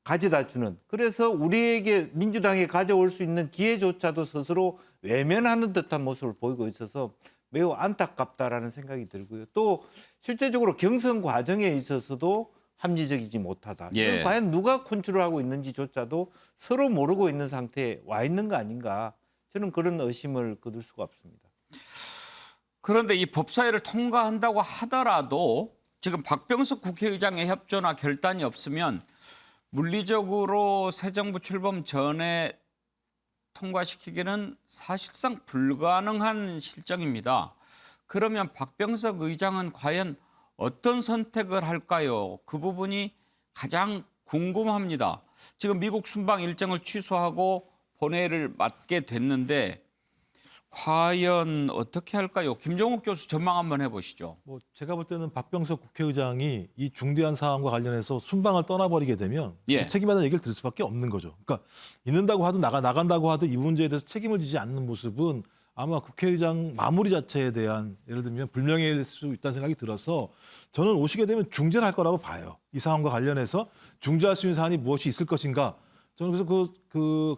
가져다 주는 그래서 우리에게 민주당에 가져올 수 있는 기회조차도 스스로 외면하는 듯한 모습을 보이고 있어서 매우 안타깝다라는 생각이 들고요. 또 실제적으로 경선 과정에 있어서도 합리적이지 못하다. 이건 과연 누가 컨트롤하고 있는지조차도 서로 모르고 있는 상태에 와 있는 거 아닌가. 저는 그런 의심을 거둘 수가 없습니다. 그런데 이 법사위를 통과한다고 하더라도 지금 박병석 국회의장의 협조나 결단이 없으면 물리적으로 새 정부 출범 전에 통과시키기는 사실상 불가능한 실정입니다. 그러면 박병석 의장은 과연 어떤 선택을 할까요? 그 부분이 가장 궁금합니다. 지금 미국 순방 일정을 취소하고 본회의를 맡게 됐는데 과연 어떻게 할까요? 김종욱 교수 전망 한번 해보시죠. 뭐 제가 볼 때는 박병석 국회의장이 이 중대한 사안과 관련해서 순방을 떠나버리게 되면 책임하다는 얘기를 들을 수밖에 없는 거죠. 그러니까 있는다고 하든 나간다고 하든 이 문제에 대해서 책임을 지지 않는 모습은 아마 국회의장 마무리 자체에 대한 예를 들면 불명예일 수 있다는 생각이 들어서 저는 오시게 되면 중재를 할 거라고 봐요. 이 사안과 관련해서 중재할 수 있는 사안이 무엇이 있을 것인가. 저는 그래서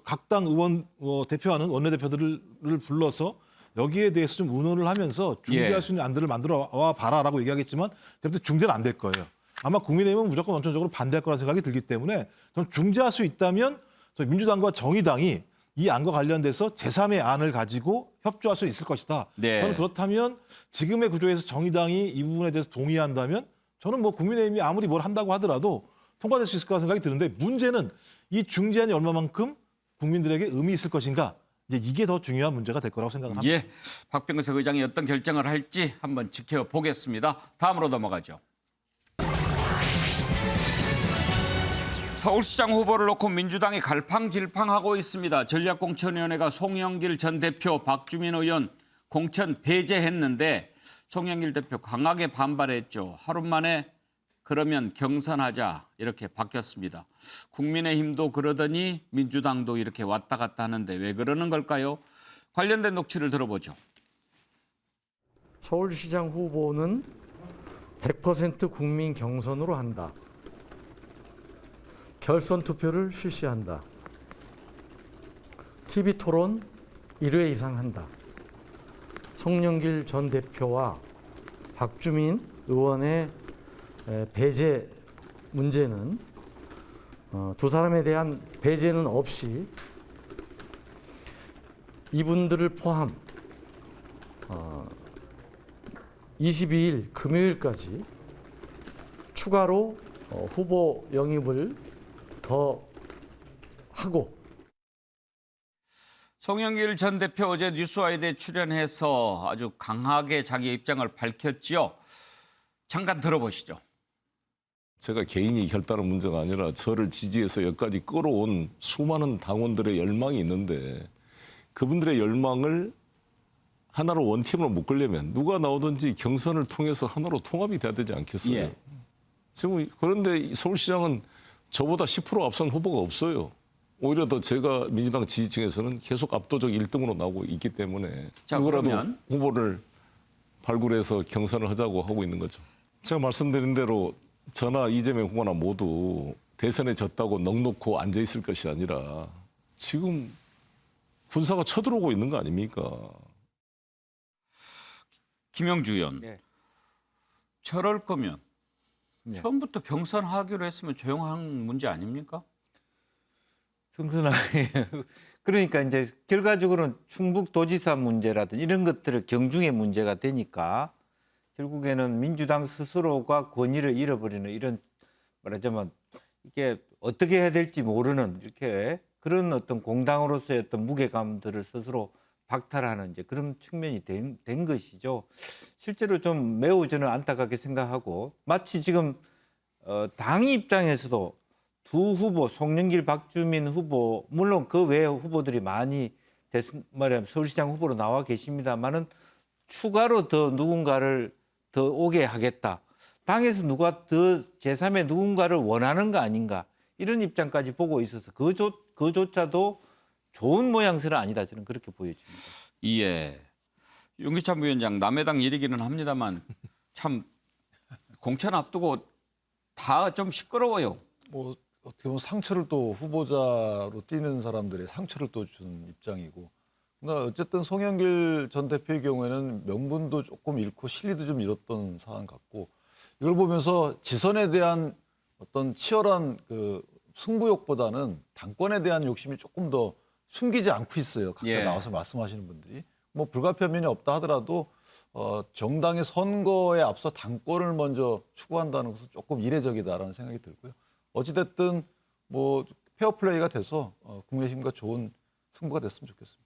각 당 의원 대표하는 원내대표들을 불러서 여기에 대해서 좀 의논을 하면서 중재할 수 있는 안들을 만들어 와 봐라라고 얘기하겠지만 대부분 중재는 안 될 거예요. 아마 국민의힘은 무조건 원천적으로 반대할 거라는 생각이 들기 때문에 저는 중재할 수 있다면 저희 민주당과 정의당이 이 안과 관련돼서 제3의 안을 가지고 협조할 수 있을 것이다. 저는 그렇다면 지금의 구조에서 정의당이 이 부분에 대해서 동의한다면 저는 뭐 국민의힘이 아무리 뭘 한다고 하더라도 통과될 수 있을 거라는 생각이 드는데 문제는 이 중재안이 얼마만큼 국민들에게 의미 있을 것인가. 이게 더 중요한 문제가 될 거라고 생각합니다. 박병석 의장이 어떤 결정을 할지 한번 지켜보겠습니다. 다음으로 넘어가죠. 서울시장 후보를 놓고 민주당이 갈팡질팡하고 있습니다. 전략공천위원회가 송영길 전 대표, 박주민 의원 공천 배제했는데 송영길 대표 강하게 반발했죠. 하루 만에 그러면 경선하자 이렇게 바뀌었습니다. 국민의힘도 그러더니 민주당도 이렇게 왔다 갔다 하는데 왜 그러는 걸까요? 관련된 녹취를 들어보죠. 서울시장 후보는 100% 국민 경선으로 한다. 결선 투표를 실시한다. TV 토론 1회 이상 한다. 송영길 전 대표와 박주민 의원의 배제 문제는 두 사람에 대한 배제는 없이 이분들을 포함 22일 금요일까지 추가로 후보 영입을 더 하고. 송영길 전 대표 어제 뉴스와이드에 출연해서 아주 강하게 자기 입장을 밝혔지요. 잠깐 들어보시죠. 제가 개인이 결단한 문제가 아니라 저를 지지해서 여기까지 끌어온 수많은 당원들의 열망이 있는데 그분들의 열망을 하나로 원팀으로 묶으려면 누가 나오든지 경선을 통해서 하나로 통합이 돼야 되지 않겠어요? 지금 그런데 서울시장은 저보다 10% 앞선 후보가 없어요. 오히려 더 제가 민주당 지지층에서는 계속 압도적 1등으로 나오고 있기 때문에 자, 누구라도 그러면 후보를 발굴해서 경선을 하자고 하고 있는 거죠. 제가 말씀드린 대로 저나 이재명 후보나 모두 대선에 졌다고 넋놓고 앉아 있을 것이 아니라 지금 군사가 쳐들어오고 있는 거 아닙니까? 김영주 의원. 네. 저럴 거면 네. 처음부터 경선하기로 했으면 조용한 문제 아닙니까? 평소나게 그러니까 이제 결과적으로는 충북도지사 문제라든지 이런 것들을 경중의 문제가 되니까 결국에는 민주당 스스로가 권위를 잃어버리는 이런 말하자면 이게 어떻게 해야 될지 모르는 이렇게 그런 어떤 공당으로서의 어떤 무게감들을 스스로 박탈하는 이제 그런 측면이 된 것이죠. 실제로 좀 매우 저는 안타깝게 생각하고 마치 지금 당 입장에서도 두 후보 송영길, 박주민 후보 물론 그 외의 후보들이 많이 말하자면 서울시장 후보로 나와 계십니다만은 추가로 더 누군가를 더 오게 하겠다. 당에서 누가 더 제3의 누군가를 원하는 거 아닌가 이런 입장까지 보고 있어서 그조차도 좋은 모양새는 아니다. 저는 그렇게 보여집니다. 예. 윤기찬 위원장 남해당 일이기는 합니다만 참 공천 앞두고 다 좀 시끄러워요. 뭐 어떻게 보면 상처를 또 후보자로 뛰는 사람들의 상처를 또 준 입장이고. 그러나 어쨌든 송영길 전 대표의 경우에는 명분도 조금 잃고 실리도 좀 잃었던 상황 같고 이걸 보면서 지선에 대한 어떤 치열한 그 승부욕보다는 당권에 대한 욕심이 조금 더 숨기지 않고 있어요. 각자 예. 나와서 말씀하시는 분들이. 뭐 불가피한 면이 없다 하더라도 정당의 선거에 앞서 당권을 먼저 추구한다는 것은 조금 이례적이다라는 생각이 들고요. 어찌됐든 뭐 페어플레이가 돼서 국민의힘과 좋은 승부가 됐으면 좋겠습니다.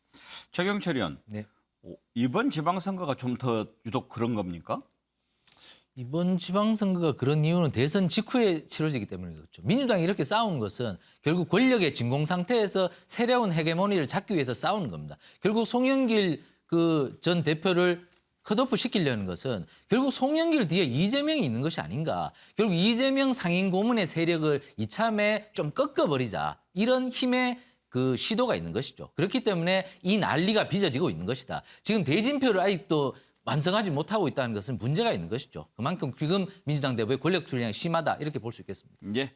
최경철 의원. 네. 이번 지방선거가 좀 더 유독 그런 겁니까? 이번 지방선거가 그런 이유는 대선 직후에 치러지기 때문이겠죠. 민주당이 이렇게 싸운 것은 결국 권력의 진공 상태에서 새로운 헤게모니를 잡기 위해서 싸우는 겁니다. 결국 송영길 그 전 대표를 컷오프 시키려는 것은 결국 송영길 뒤에 이재명이 있는 것이 아닌가. 결국 이재명 상임 고문의 세력을 이참에 좀 꺾어버리자. 이런 힘의 그 시도가 있는 것이죠. 그렇기 때문에 이 난리가 빚어지고 있는 것이다. 지금 대진표를 아직도 완성하지 못하고 있다는 것은 문제가 있는 것이죠. 그만큼 지금 민주당 내부의 권력 투쟁이 심하다 이렇게 볼 수 있겠습니다. 예.